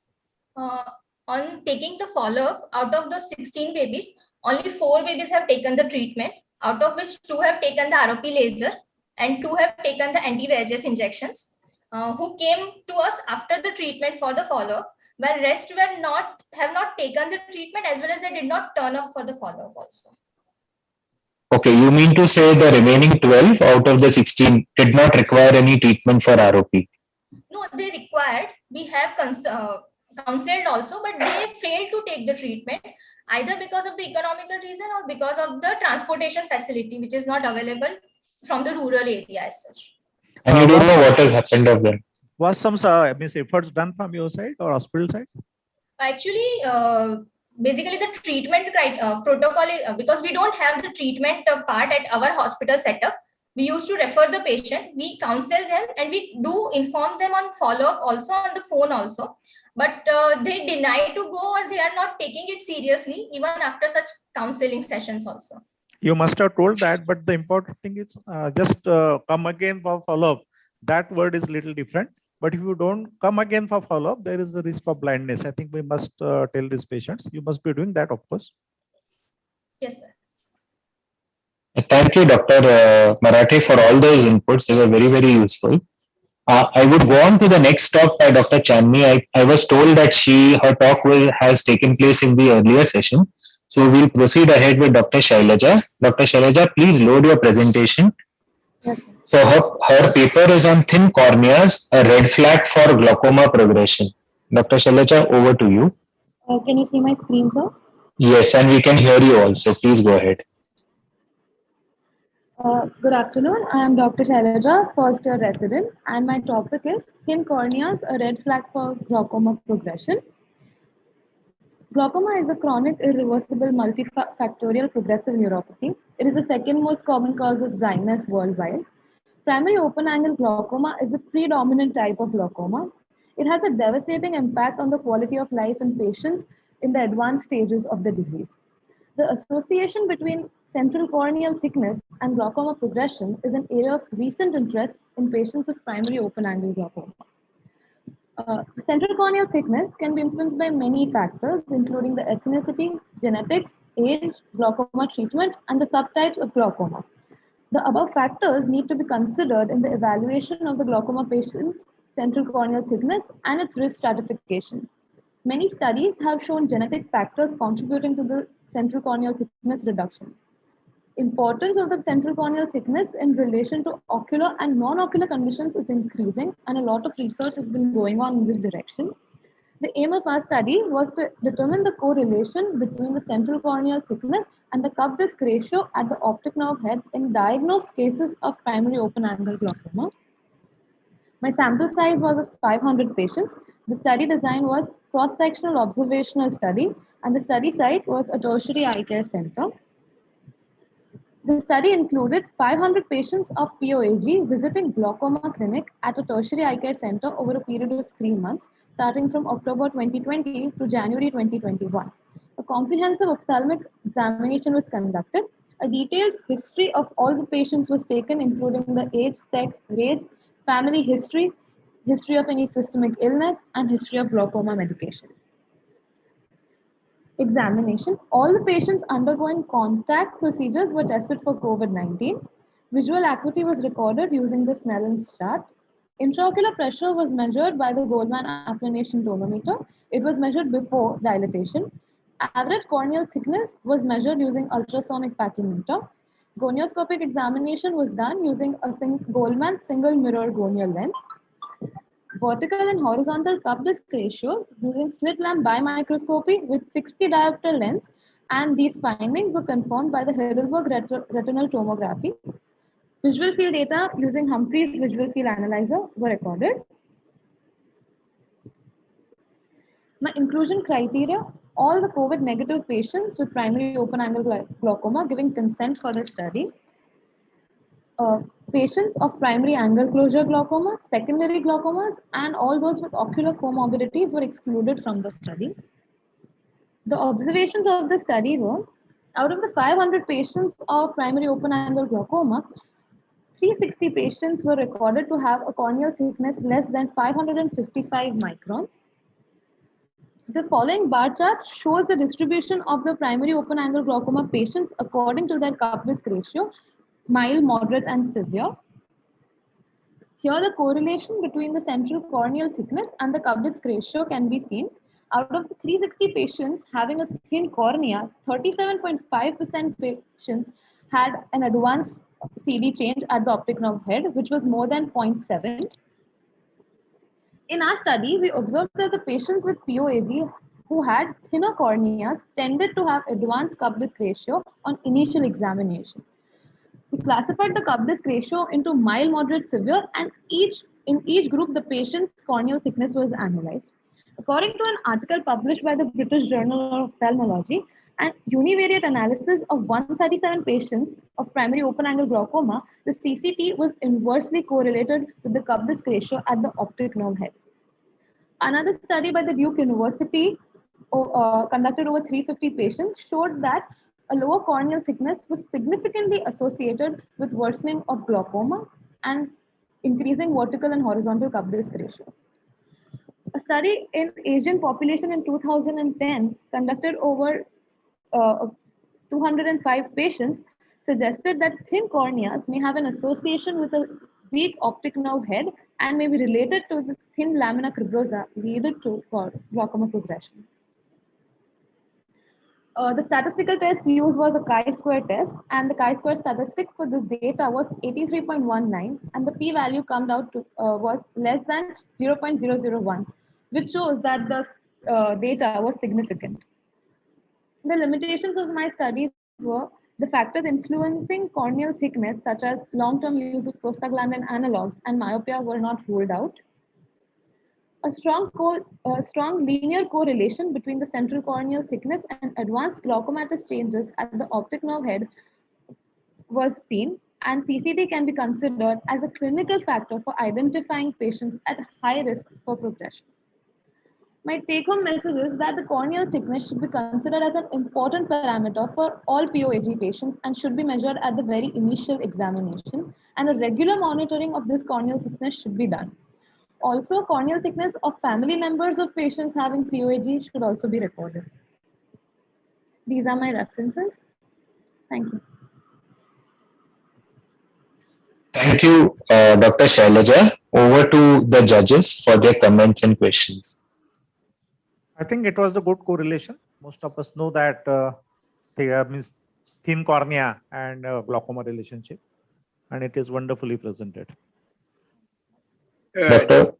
On taking the follow-up, out of the 16 babies, only 4 babies have taken the treatment, out of which 2 have taken the ROP laser and 2 have taken the anti-VEGF injections, who came to us after the treatment for the follow-up, while rest have not taken the treatment, as well as they did not turn up for the follow-up also. Okay, you mean to say the remaining 12 out of the 16 did not require any treatment for ROP? No, they required. We have counseled also, but they failed to take the treatment, either because of the economical reason or because of the transportation facility, which is not available from the rural area as such. And you don't know what has happened of them? Was some efforts done from your side or hospital side? Actually, basically the treatment protocol, because we don't have the treatment part at our hospital setup, we used to refer the patient, we counsel them, and we do inform them on follow-up also on the phone also. But they deny to go, or they are not taking it seriously even after such counseling sessions also. You must have told that, but the important thing is just come again for follow-up. That word is little different. But if you don't come again for follow-up, there is the risk of blindness. I think we must tell these patients. You must be doing that, of course. Yes, sir. Thank you, Dr. Marathe, for all those inputs. They were very, very useful. I would go on to the next talk by Dr. Chandni. I was told that her talk has taken place in the earlier session. So we'll proceed ahead with Dr. Shailaja. Dr. Shailaja, please load your presentation. Yes. So her paper is on thin corneas, a red flag for glaucoma progression. Dr. Shailaja, over to you. Can you see my screen, sir? Yes, and we can hear you also. Please go ahead. Good afternoon. I am Dr. Shailaja, first year resident, and my topic is thin corneas, a red flag for glaucoma progression. Glaucoma is a chronic, irreversible, multifactorial progressive neuropathy. It is the second most common cause of blindness worldwide. Primary open-angle glaucoma is the predominant type of glaucoma. It has a devastating impact on the quality of life in patients in the advanced stages of the disease. The association between central corneal thickness and glaucoma progression is an area of recent interest in patients with primary open-angle glaucoma. Central corneal thickness can be influenced by many factors, including the ethnicity, genetics, age, glaucoma treatment, and the subtypes of glaucoma. The above factors need to be considered in the evaluation of the glaucoma patient's central corneal thickness and its risk stratification. Many studies have shown genetic factors contributing to the central corneal thickness reduction. Importance of the central corneal thickness in relation to ocular and non-ocular conditions is increasing, and a lot of research has been going on in this direction. The aim of our study was to determine the correlation between the central corneal thickness and the cup disc ratio at the optic nerve head in diagnosed cases of primary open-angle glaucoma. My sample size was of 500 patients. The study design was cross-sectional observational study, and the study site was a tertiary eye care center. The study included 500 patients of POAG visiting glaucoma clinic at a tertiary eye care center over a period of 3 months, starting from October 2020 to January 2021. A comprehensive ophthalmic examination was conducted. A detailed history of all the patients was taken, including the age, sex, race, family history, history of any systemic illness, and history of glaucoma medication. Examination. All the patients undergoing contact procedures were tested for COVID-19. Visual acuity was recorded using the Snellen's chart. Intraocular pressure was measured by the Goldmann applanation tonometer. It was measured before dilatation. Average corneal thickness was measured using ultrasonic pachymeter. Gonioscopic examination was done using a Goldmann single mirror gonial lens. Vertical and horizontal cup disc ratios using slit lamp bimicroscopy with 60 diopter lens, and these findings were confirmed by the Heidelberg retinal tomography. Visual field data using Humphrey's visual field analyzer were recorded. My inclusion criteria: all the COVID negative patients with primary open angle glaucoma giving consent for the study. Patients of primary angle closure glaucoma, secondary glaucomas, and all those with ocular comorbidities were excluded from the study. The observations of the study were, out of the 500 patients of primary open angle glaucoma, 360 patients were recorded to have a corneal thickness less than 555 microns. The following bar chart shows the distribution of the primary open angle glaucoma patients according to their cup disc ratio, mild, moderate, and severe. Here the correlation between the central corneal thickness and the cup disc ratio can be seen. Out of the 360 patients having a thin cornea, 37.5% patients had an advanced CD change at the optic nerve head, which was more than 0.7. In our study, we observed that the patients with POAG who had thinner corneas tended to have advanced cup disc ratio on initial examination. We classified the cup disc ratio into mild, moderate, severe, and in each group, the patient's corneal thickness was analyzed. According to an article published by the British Journal of Ophthalmology, an univariate analysis of 137 patients of primary open-angle glaucoma, the CCT was inversely correlated with the cup disc ratio at the optic nerve head. Another study by the Duke University conducted over 350 patients showed that a lower corneal thickness was significantly associated with worsening of glaucoma and increasing vertical and horizontal cup disc ratios. A study in Asian population in 2010 conducted over 205 patients suggested that thin corneas may have an association with a weak optic nerve head and may be related to the thin lamina cribrosa leading to glaucoma progression. The statistical test used was a chi-square test, and the chi-square statistic for this data was 83.19, and the p-value come out to was less than 0.001, which shows that the data was significant. The limitations of my studies were the factors influencing corneal thickness, such as long-term use of prostaglandin analogs and myopia, were not ruled out. A strong linear correlation between the central corneal thickness and advanced glaucomatous changes at the optic nerve head was seen, and CCT can be considered as a clinical factor for identifying patients at high risk for progression. My take-home message is that the corneal thickness should be considered as an important parameter for all POAG patients and should be measured at the very initial examination, and a regular monitoring of this corneal thickness should be done. Also, corneal thickness of family members of patients having POAG should also be recorded. These are my references. Thank you. Thank you, Dr. Shailaja. Over to the judges for their comments and questions. I think it was a good correlation. Most of us know that means thin cornea and glaucoma relationship, and it is wonderfully presented. Doctor?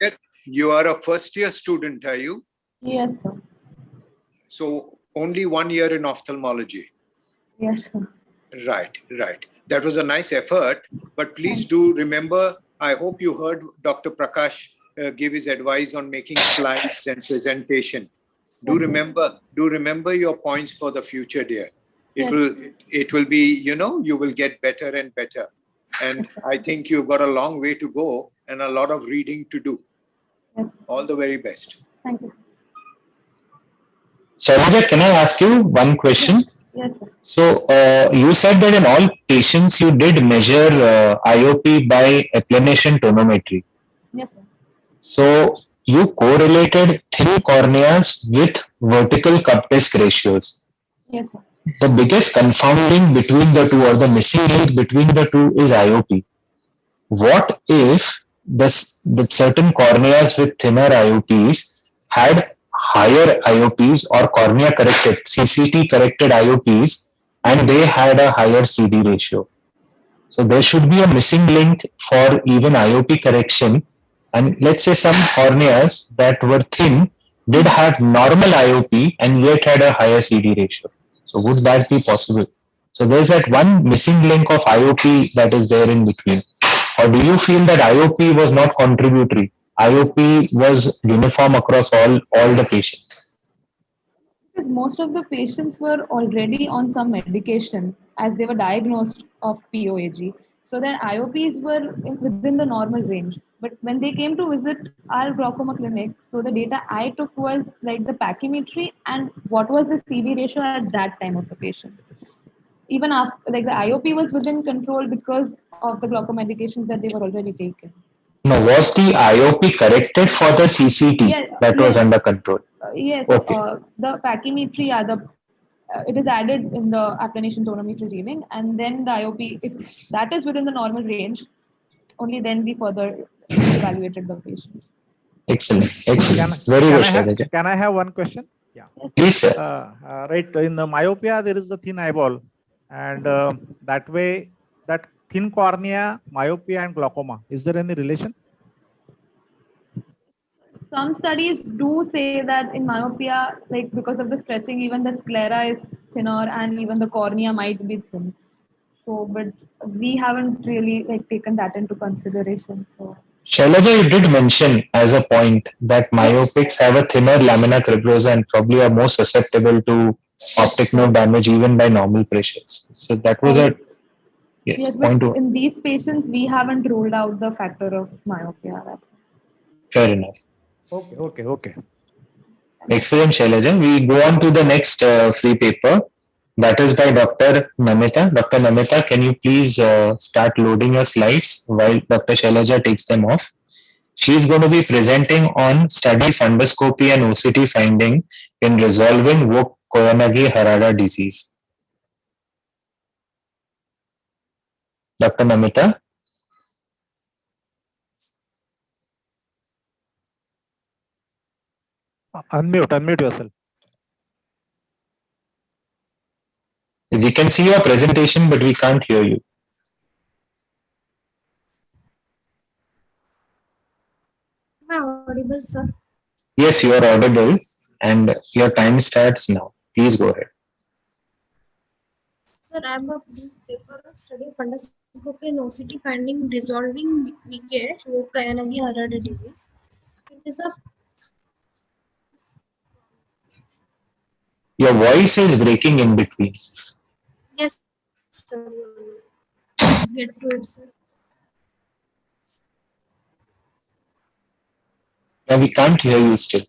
You are a first-year student, are you? Yes, sir. So only 1 year in ophthalmology. Yes, sir. Right, right. That was a nice effort, but please do remember, I hope you heard Dr. Prakash give his advice on making slides and presentation. Do remember your points for the future, dear. It will be, you will get better and better. And I think you've got a long way to go and a lot of reading to do. Yes. All the very best. Thank you. Shailaja, can I ask you one question? Yes, sir. So you said that in all patients you did measure IOP by applanation tonometry. Yes, sir. So you correlated thin corneas with vertical cup disc ratios. Yes, sir. The biggest confounding between the two, or the missing link between the two, is IOP. What if the certain corneas with thinner IOPs had higher IOPs or cornea corrected, CCT corrected IOPs, and they had a higher CD ratio? So there should be a missing link for even IOP correction. And let's say some corneas that were thin did have normal IOP and yet had a higher CD ratio. So would that be possible? So there's that one missing link of IOP that is there in between. Or do you feel that IOP was not contributory? IOP was uniform across all the patients? Because most of the patients were already on some medication as they were diagnosed of POAG. So their IOPs were within the normal range. But when they came to visit our glaucoma clinic, so the data I took was like the pachymetry and what was the CD ratio at that time of the patient. Even after, like the IOP was within control because of the glaucoma medications that they were already taken. No, was the IOP corrected for the CCT that was under control? Yes, okay. The pachymetry, it is added in the applanation tonometry reading, and then the IOP, if that is within the normal range, only then we further evaluated the patient. Excellent. Very good. Can I have one question? Yeah. Yes. Please, sir. Right, in the myopia, there is the thin eyeball, and that way, that thin cornea, myopia, and glaucoma, is there any relation? Some studies do say that in myopia, like because of the stretching, even the sclera is thinner and even the cornea might be thin. So, but we haven't really taken that into consideration. So, Shailaja, you did mention as a point that myopics have a thinner lamina cribrosa and probably are more susceptible to optic nerve damage even by normal pressures. So that was yes, point but in these patients, we haven't ruled out the factor of myopia. Fair enough. Okay. Excellent, Shailaja. We go on to the next free paper. That is by Dr. Namita. Dr. Namita, can you please start loading your slides while Dr. Shailaja takes them off? She is going to be presenting on study fundoscopy and OCT finding in resolving Vogt-Koyanagi-Harada disease. Dr. Namita? Unmute yourself. We can see your presentation, but we can't hear you. Am I audible, sir? Yes, you are audible, and your time starts now. Please go ahead. Sir, I am a paper of study fundoscopy and OCT finding resolving VKH, Vogt-Koyanagi-Harada disease. It is a. Your voice is breaking in between. Yes, sir. Get to it, sir. No, we can't hear you still.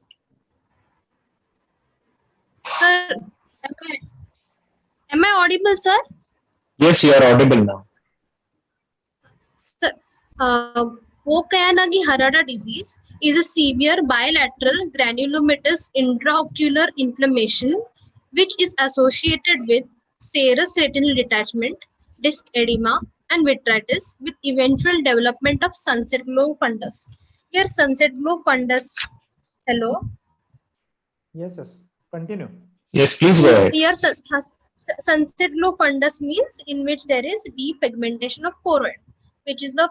Sir, am I audible, sir? Yes, you are audible now. Sir, Koyanagi-Harada disease is a severe bilateral granulomatous intraocular inflammation which is associated with serous retinal detachment, disc edema, and vitritis with eventual development of sunset glow fundus. Here, sunset glow fundus. Hello. Yes, yes. Continue. Yes, please go ahead. Here, sunset glow fundus means in which there is depigmentation of choroid, which is the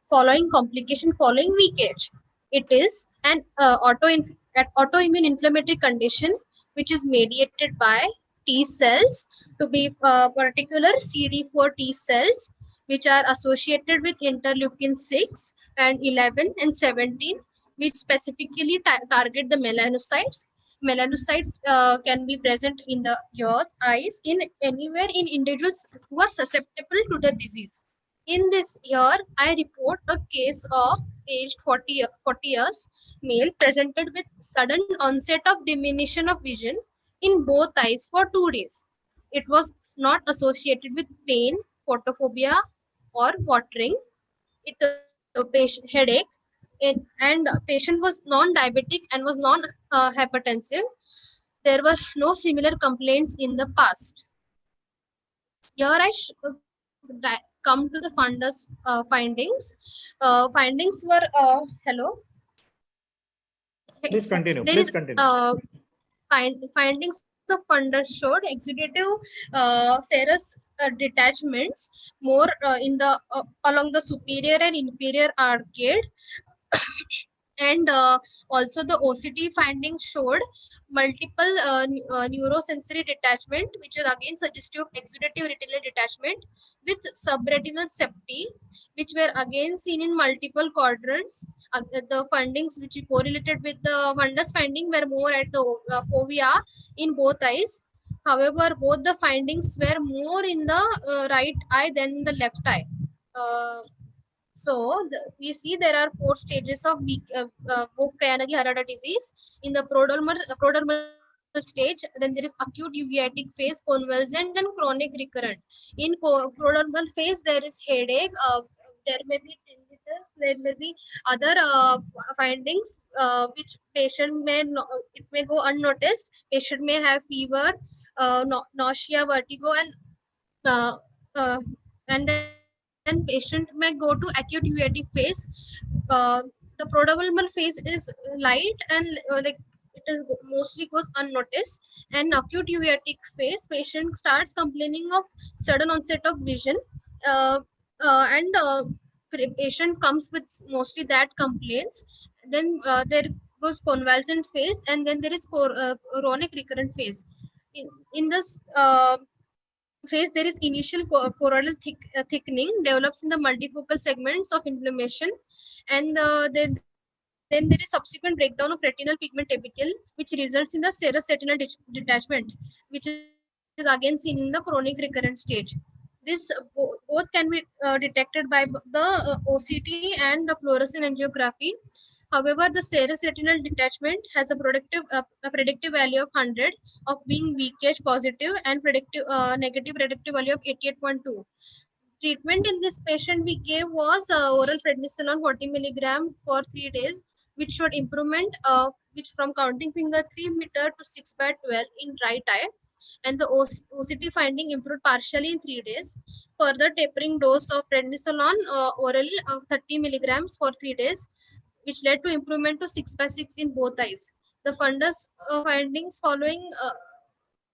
following complication following leakage. It is an autoimmune inflammatory condition which is mediated by T cells, to be particular CD4 T cells, which are associated with interleukin 6 and 11 and 17, which specifically target the melanocytes. Melanocytes can be present in the ears, eyes, in anywhere in individuals who are susceptible to the disease. In this year, I report a case of aged 40 years male presented with sudden onset of diminution of vision in both eyes for 2 days. It was not associated with pain, photophobia, or watering. It headache, and patient was non-diabetic and was non-hypertensive. There were no similar complaints in the past. Here I come to the fundus findings. Findings were hello. Please continue. There Please is continue. findings of fundus showed exudative serous detachments more in the along the superior and inferior arcade. And also the OCT findings showed multiple neurosensory detachment, which are again suggestive of exudative retinal detachment with subretinal septi, which were again seen in multiple quadrants. The findings which correlated with the fundus finding were more at the fovea in both eyes. However, both the findings were more in the right eye than the left eye. We see there are 4 stages of Koyanagi-Harada disease. In the prodromal stage, then there is acute uveitic phase, convalescent, and chronic recurrent. In prodromal phase, there is headache. There may be tinnitus. There may be other findings which patient it may go unnoticed. Patient may have fever, nausea, vertigo, uh, uh, and then patient may go to acute uveitic phase. The prodromal phase is light and it is mostly goes unnoticed. And acute uveitic phase, patient starts complaining of sudden onset of vision, uh, and patient comes with mostly that complaints. Then there goes convalescent phase, and then there is chronic recurrent phase. In this phase, there is initial choroidal thickening develops in the multifocal segments of inflammation, and then there is subsequent breakdown of retinal pigment epithelium, which results in the serous retinal detachment, which is again seen in the chronic recurrent stage. This both can be detected by the OCT and the fluoresceint angiography. However, the serous retinal detachment has a predictive value of 100 of being leakage positive and negative predictive value of 88.2. Treatment in this patient we gave was oral prednisolone 40 milligram for 3 days, which showed improvement which from counting finger 3 meter to 6 by 12 in right eye, and the OCT finding improved partially in 3 days. Further tapering dose of prednisolone oral of 30 milligrams for 3 days, which led to improvement to 6 by 6 in both eyes. The fundus findings following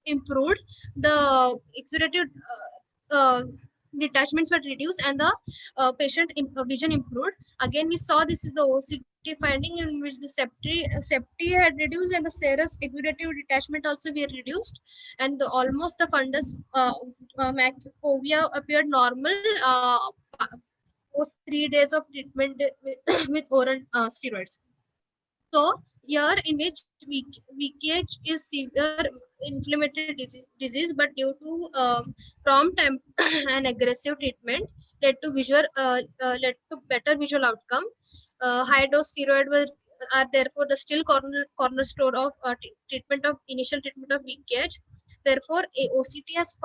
improved. The exudative detachments were reduced, and the patient vision improved. Again, we saw this is the OCT finding in which the septi had reduced, and the serous exudative detachment also were reduced, and almost the fundus fovea appeared normal post 3 days of treatment with oral steroids. So here in which leakage is severe inflammatory disease, but due to prompt and aggressive treatment led to better visual outcome. High dose steroid were are therefore the still cornerstone of treatment of initial treatment of leakage. Therefore, OCT has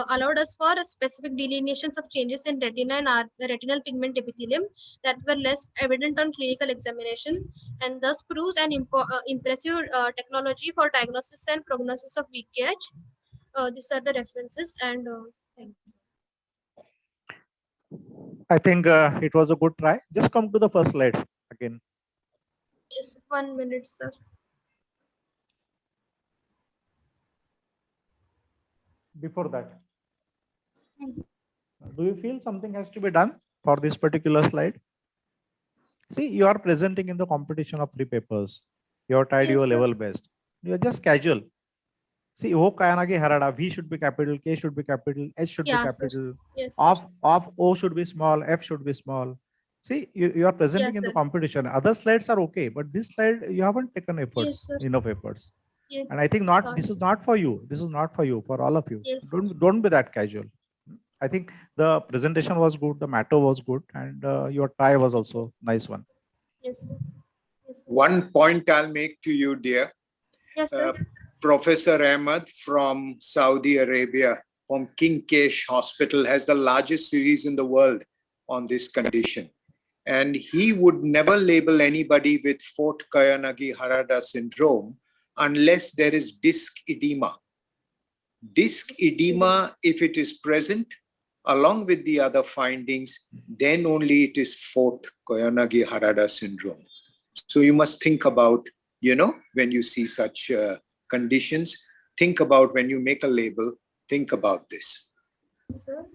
allowed us for specific delineations of changes in retina and retinal pigment epithelium that were less evident on clinical examination, and thus proves an impressive technology for diagnosis and prognosis of leakage. These are the references, and thank you. I think it was a good try. Just come to the first slide again. Yes, 1 minute, sir. Before that, do you feel something has to be done for this particular slide? See, you are presenting in the competition of 3 papers. You are tried Yes, your sir. level best. You are just casual. See, O Kayanagi Harada, V should be capital, K should be capital, H should Yeah, be sir. capital, Yes, of O should be small, F should be small. See, you are presenting Yes, in the sir. competition. Other slides are okay, but this slide you haven't taken Yes, efforts, sir. enough efforts. Yes. And I think this is not for you. This is not for you, for all of you. Yes. Don't be that casual. I think the presentation was good, the matter was good, and your try was also nice one. Yes, sir. Yes, sir. One point I'll make to you, dear. Yes, sir. Professor Ahmed from Saudi Arabia, from King Kesh Hospital, has the largest series in the world on this condition. And he would never label anybody with Fort Kayanagi-Harada syndrome unless there is disc edema. Disc edema, if it is present, along with the other findings, then only it is Fort Koyanagi-Harada syndrome. So you must think about, when you see such conditions, think about when you make a label, think about this. Sir.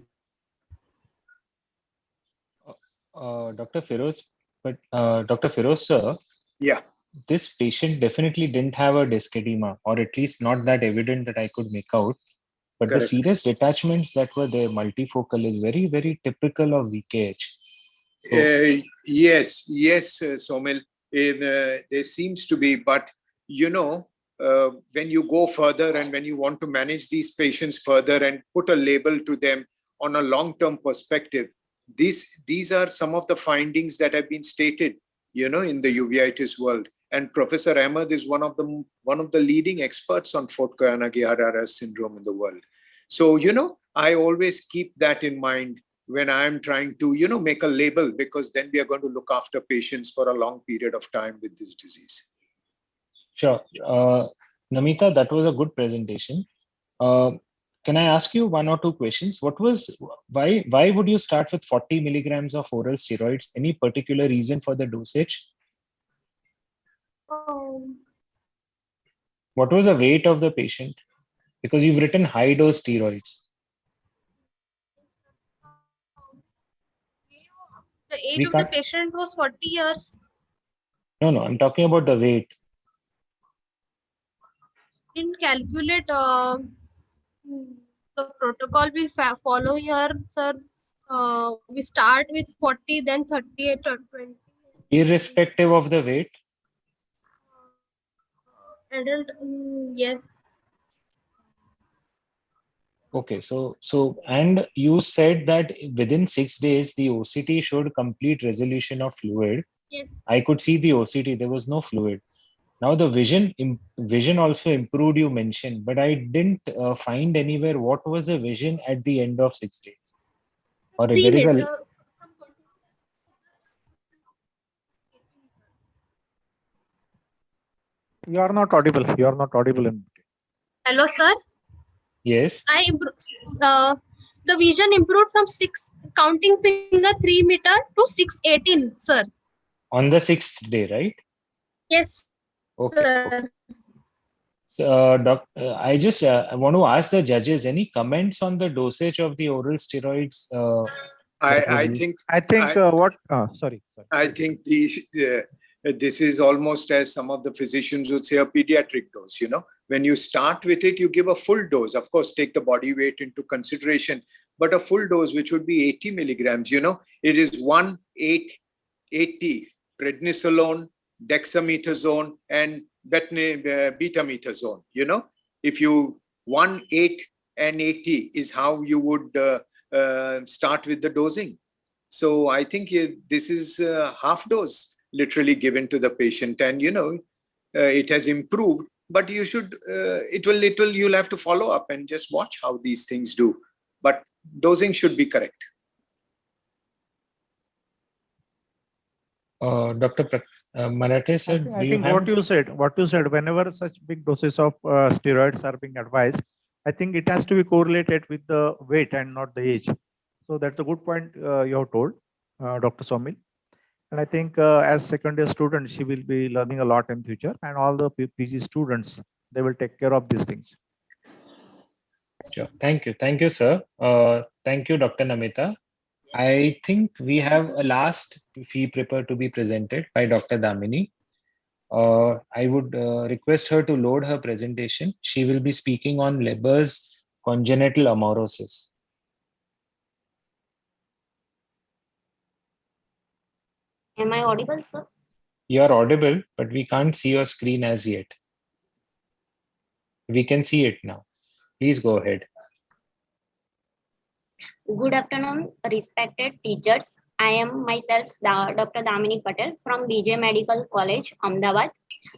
Dr. Feroz, Dr. Feroz, sir, Yeah. this patient definitely didn't have a disc edema, or at least not that evident that I could make out. But Correct. the serious detachments that were there, multifocal, is very, very typical of VKH. So, Yes, Somil. There seems to be, but when you go further and when you want to manage these patients further and put a label to them on a long-term perspective, these are some of the findings that have been stated, in the uveitis world. And Professor Ahmed is one of the leading experts on Fort Koyanagi-Harada syndrome in the world. So, I always keep that in mind when I'm trying to, make a label, because then we are going to look after patients for a long period of time with this disease. Sure. Namita, that was a good presentation. Can I ask you 1 or 2 questions? Why would you start with 40 milligrams of oral steroids? Any particular reason for the dosage? What was the weight of the patient? Because you've written high dose steroids. The age of the patient was 40 years. No, I'm talking about the weight. Didn't calculate the protocol we follow here, sir. We start with 40, then 38 or 20. Irrespective of the weight? Adult, yes. Okay, so and you said that within 6 days the OCT showed complete resolution of fluid. Yes. I could see the OCT, there was no fluid. Now the vision also improved, you mentioned, but I didn't find anywhere what was the vision at the end of 6 days. Or there is a You are not audible. You are not audible. Hello, sir. Yes. The vision improved from 6 counting finger 3 meter to 618, sir. On the 6th day, right? Yes. Okay. Sir. So, I just want to ask the judges, any comments on the dosage of the oral steroids? I think this is almost as some of the physicians would say a pediatric dose. When you start with it, you give a full dose. Of course, take the body weight into consideration, but a full dose, which would be 80 milligrams, it is 1-8-80 prednisolone, dexamethasone, and betamethasone. If you 1, 8, and 80 is how you would start with the dosing. So I think this is half dose. literally given to the patient, and it has improved. But you should, you'll have to follow up and just watch how these things do. But dosing should be correct. Dr. Marathe sir, I think what you said, whenever such big doses of steroids are being advised, I think it has to be correlated with the weight and not the age. So that's a good point you have told, Dr. Somil. And I think as second year student, she will be learning a lot in future, and all the PG students, they will take care of these things. Sure. Thank you, sir. Thank you, Dr. Namita. I think we have a last fee paper to be presented by Dr. Damini. I would request her to load her presentation. She will be speaking on Leber's congenital amaurosis. Am I audible, sir? You are audible, but we can't see your screen as yet. We can see it now. Please go ahead. Good afternoon, respected teachers. I am myself Dr. Damini Patel from BJ Medical College, Ahmedabad,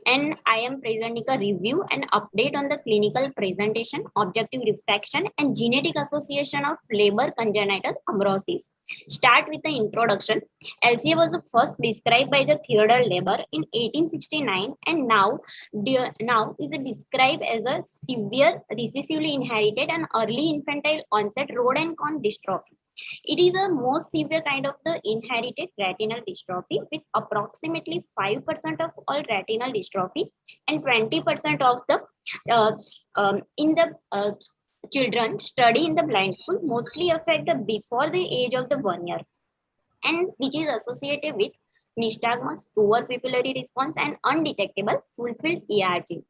and I am presenting a review and update on the clinical presentation, objective refraction, and genetic association of Leber congenital amaurosis. Start with the introduction. LCA was first described by the Theodore Leber in 1869, and now is described as a severe recessively inherited and early infantile onset rod and cone dystrophy. It is a most severe kind of the inherited retinal dystrophy, with approximately 5% of all retinal dystrophy and 20% of the children study in the blind school mostly affect the before the age of the 1 year, and which is associated with nystagmus, poor pupillary response, and undetectable fulfilled ERG.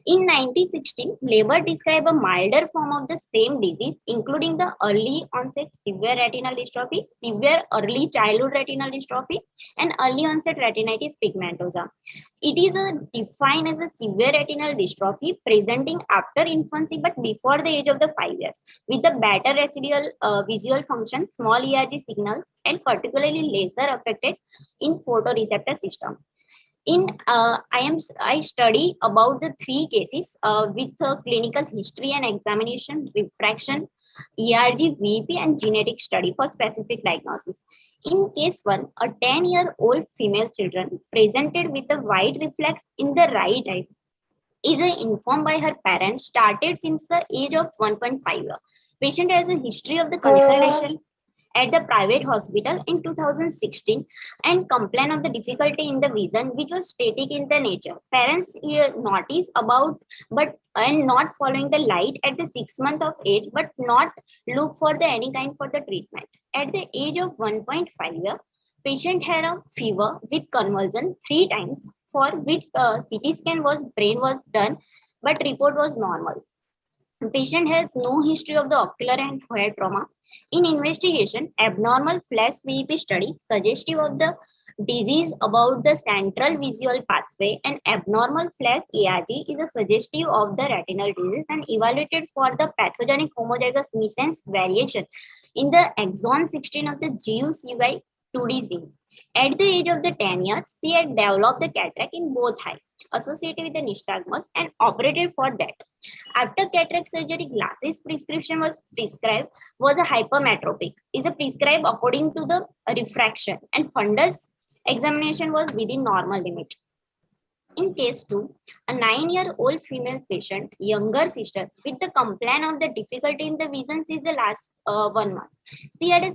In 1916, Leber described a milder form of the same disease, including the early onset severe retinal dystrophy, severe early childhood retinal dystrophy, and early onset retinitis pigmentosa. It is defined as a severe retinal dystrophy presenting after infancy but before the age of the 5 years, with the better residual visual function, small ERG signals, and particularly lesser affected in photoreceptor system. I study about the 3 cases with clinical history and examination, refraction, ERG, VEP, and genetic study for specific diagnosis. In case 1, a 10-year-old female children presented with a white reflex in the right eye is informed by her parents started since the age of 1.5 year. Patient has a history of the consultation at the private hospital in 2016 and complain of the difficulty in the vision, which was static in the nature. Parents notice about and not following the light at the 6 month of age, but not look for the any kind for the treatment. At the age of 1.5 year, patient had a fever with convulsion 3 times, for which CT scan brain was done, but report was normal. The patient has no history of the ocular and head trauma. In investigation, abnormal flash VEP study suggestive of the disease about the central visual pathway, and abnormal flash ERG is a suggestive of the retinal disease and evaluated for the pathogenic homozygous missense variation in the exon 16 of the GUCY2D gene. At the age of the 10 years, she had developed the cataract in both eyes, associated with the nystagmus, and operated for that. After cataract surgery, glasses prescription was prescribed was a hypermetropic, is a prescribed according to the refraction, and fundus examination was within normal limit. In case 2, a 9-year-old female patient, younger sister, with the complaint of the difficulty in the vision since the last 1 month. She had a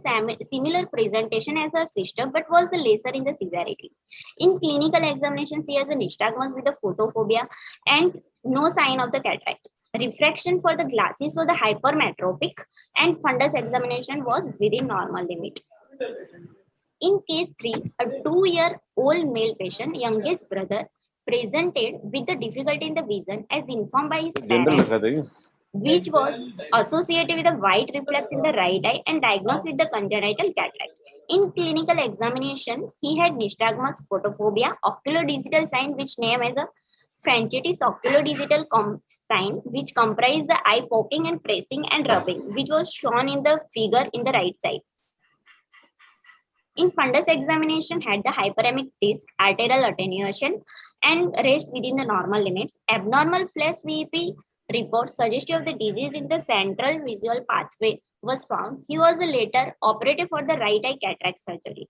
similar presentation as her sister, but was the lesser in the severity. In clinical examination, she has a nystagmus with a photophobia and no sign of the cataract. Refraction for the glasses was the hypermetropic, and fundus examination was within normal limit. In case 3, a 2-year-old male patient, youngest brother, presented with the difficulty in the vision as informed by his parents, which was associated with a white reflex in the right eye and diagnosed with the congenital cataract. In clinical examination, he had nystagmus, photophobia, ocular digital sign, which named as a Franchitis ocular digital sign, which comprised the eye poking and pressing and rubbing, which was shown in the figure in the right side. In fundus examination had the hyperemic disc, arterial attenuation, and rest within the normal limits. Abnormal flash VEP report suggestive of the disease in the central visual pathway was found. He was later operated for the right eye cataract surgery.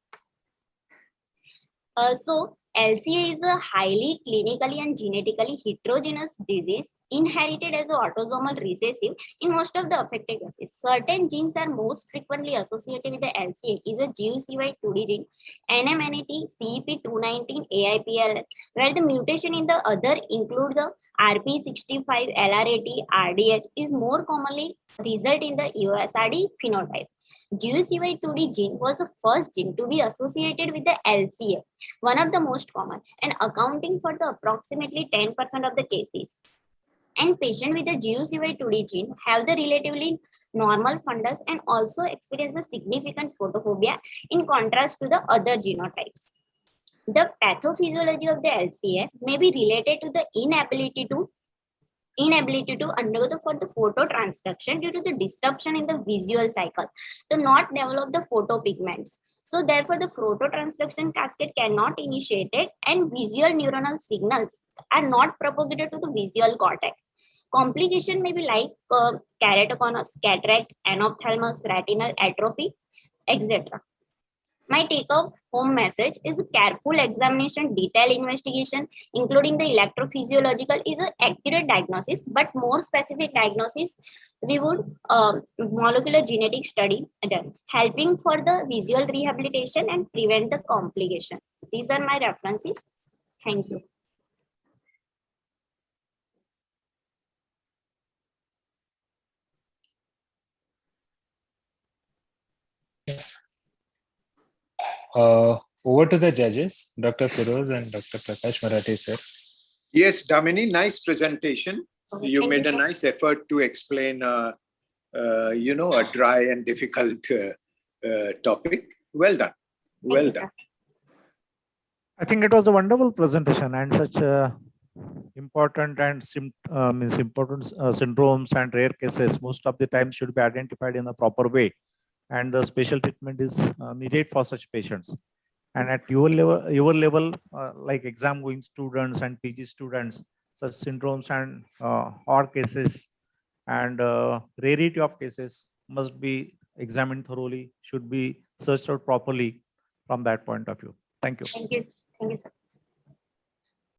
So LCA is a highly clinically and genetically heterogeneous disease inherited as an autosomal recessive in most of the affected cases. Certain genes are most frequently associated with the LCA is a GUCY2D gene, NMNAT, CEP219, AIPL, where the mutation in the other include the RP65, LRAT, RDH is more commonly result in the EOSRD phenotype. GUCY2D gene was the first gene to be associated with the LCA, one of the most common, and accounting for the approximately 10% of the cases. And patients with the GUCY2D gene have the relatively normal fundus and also experience a significant photophobia in contrast to the other genotypes. The pathophysiology of the LCA may be related to the inability to undergo for the phototransduction due to the disruption in the visual cycle, to not develop the photopigments. So therefore, the phototransduction cascade cannot initiate it, and visual neuronal signals are not propagated to the visual cortex. Complication may be like keratoconus, cataract, anophthalmos, retinal atrophy, etc. My take-home message is a careful examination, detailed investigation, including the electrophysiological, is an accurate diagnosis, but more specific diagnosis, we would molecular genetic study done, helping for the visual rehabilitation and prevent the complication. These are my references. Thank you. Over to the judges, Dr. Firoz and Dr. Prakash Marathe, sir. Yes, Damini, nice presentation. You Thank made you, a sir. nice effort to explain, a dry and difficult topic. Well done. Well you, done. sir. I think it was a wonderful presentation and such important and important syndromes and rare cases most of the time should be identified in a proper way, and the special treatment is needed for such patients. And at your level, like exam going students and PG students, such syndromes and odd cases and rarity of cases must be examined thoroughly, should be searched out properly from that point of view. Thank you. Thank you. Thank you, sir.